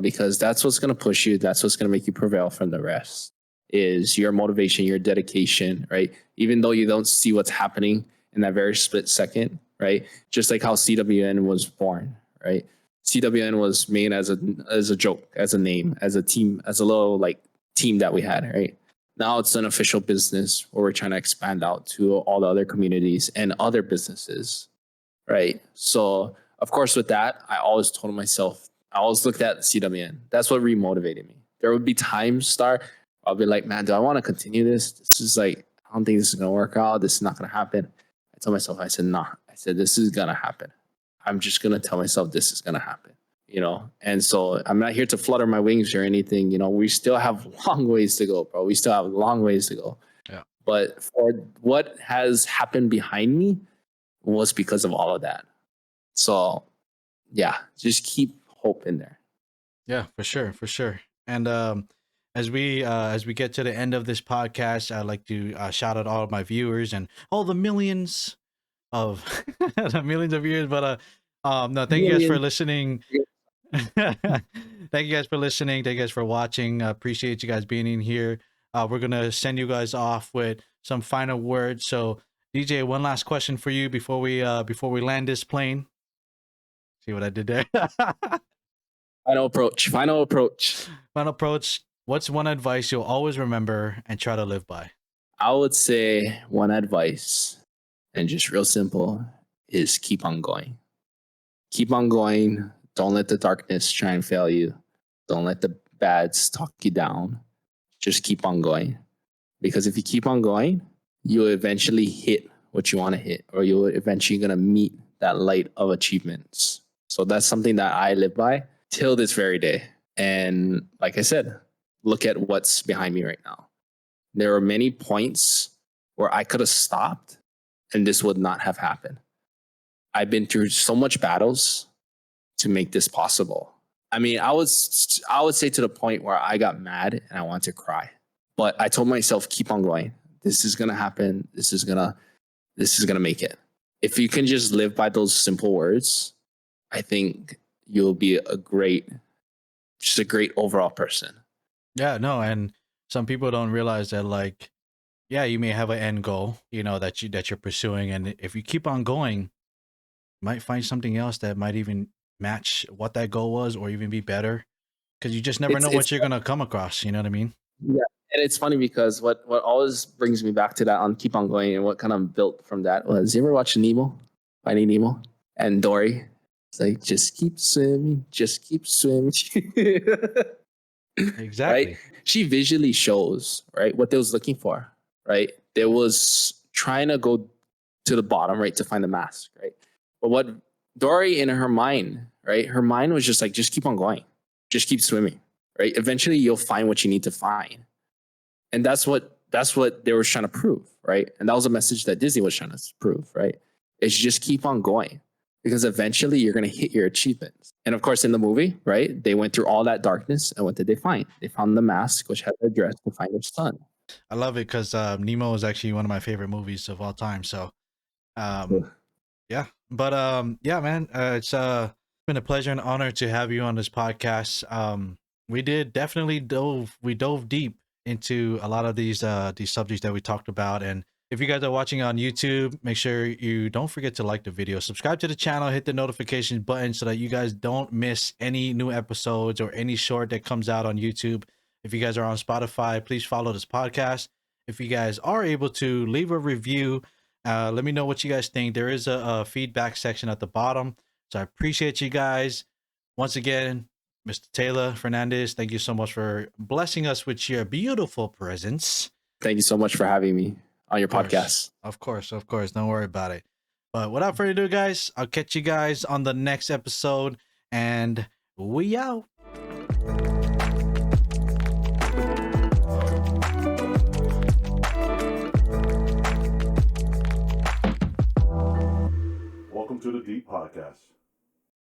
because that's what's gonna push you, that's what's gonna make you prevail from the rest is your motivation, your dedication, right? Even though you don't see what's happening in that very split second, right? Just like how CWN was born, right? CWN was made as a joke, as a name, as a team, as a little like team that we had, right? Now it's an official business where we're trying to expand out to all the other communities and other businesses, right? So of course, with that, I always told myself, I always looked at CWN. That's what remotivated me. There would be times, Star, I'll be like, man, do I want to continue this? This is like, I don't think this is gonna work out. This is not gonna happen. I told myself, I said, nah. I said, this is gonna happen. I'm just gonna tell myself this is gonna happen. And so I'm not here to flutter my wings or anything. We still have long ways to go, bro. We still have long ways to go. Yeah. But for what has happened behind me was because of all of that. So yeah, just keep hope in there. Yeah, for sure. And as we get to the end of this podcast, I'd like to shout out all of my viewers and all the millions of the millions of viewers. But no, thank you guys for listening. Thank you guys for listening. Thank you guys for watching. Appreciate you guys being in here. We're gonna send you guys off with some final words. So, DJ, one last question for you before we land this plane. See what I did there? Final approach. Final approach. What's one advice you'll always remember and try to live by? I would say one advice, and just real simple, is keep on going. Keep on going. Don't let the darkness try and fail you. Don't let the bads talk you down. Just keep on going. Because if you keep on going, you'll eventually hit what you want to hit, or you're eventually going to meet that light of achievements. So that's something that I live by till this very day. And like I said, look at what's behind me right now. There are many points where I could have stopped and this would not have happened. I've been through so much battles to make this possible. I mean, I would say to the point where I got mad and I wanted to cry. But I told myself, keep on going. This is gonna happen. This is gonna make it. If you can just live by those simple words, I think you'll be a great overall person. Yeah, no, and some people don't realize that, like, yeah, you may have an end goal, that you're pursuing, and if you keep on going, you might find something else that might even match what that goal was, or even be better, because you just never know what you're gonna come across. You know what I mean? Yeah, and it's funny because what always brings me back to that on keep on going, and what kind of built from that was, you ever watch Nemo, Finding Nemo, and Dory? It's like, just keep swimming, just keep swimming. Exactly. Right? She visually shows, right, what they was looking for, right? They was trying to go to the bottom, right, to find the mask, right? But what Dory in her mind, right, her mind was just like, just keep on going, just keep swimming, right? Eventually you'll find what you need to find. And that's what they were trying to prove, right? And that was a message that Disney was trying to prove, right? Is just keep on going, because eventually you're going to hit your achievements. And of course, in the movie, right, they went through all that darkness, and what did they find? They found the mask, which had the dress to find their son. I love it because Nemo is actually one of my favorite movies of all time. So, yeah, but yeah, man, it's been a pleasure and honor to have you on this podcast. We dove deep into a lot of these subjects that we talked about. And if you guys are watching on YouTube, make sure you don't forget to like the video, subscribe to the channel, hit the notification button so that you guys don't miss any new episodes or any short that comes out on YouTube. If you guys are on Spotify, please follow this podcast. If you guys are able to leave a review, let me know what you guys think. There is a feedback section at the bottom. So I appreciate you guys. Once again, Mr. Tayler, Fernandez, thank you so much for blessing us with your beautiful presence. Thank you so much for having me on your podcast. Of course. Don't worry about it. But without further ado, guys, I'll catch you guys on the next episode. And we out. Welcome to the Deep Podcast.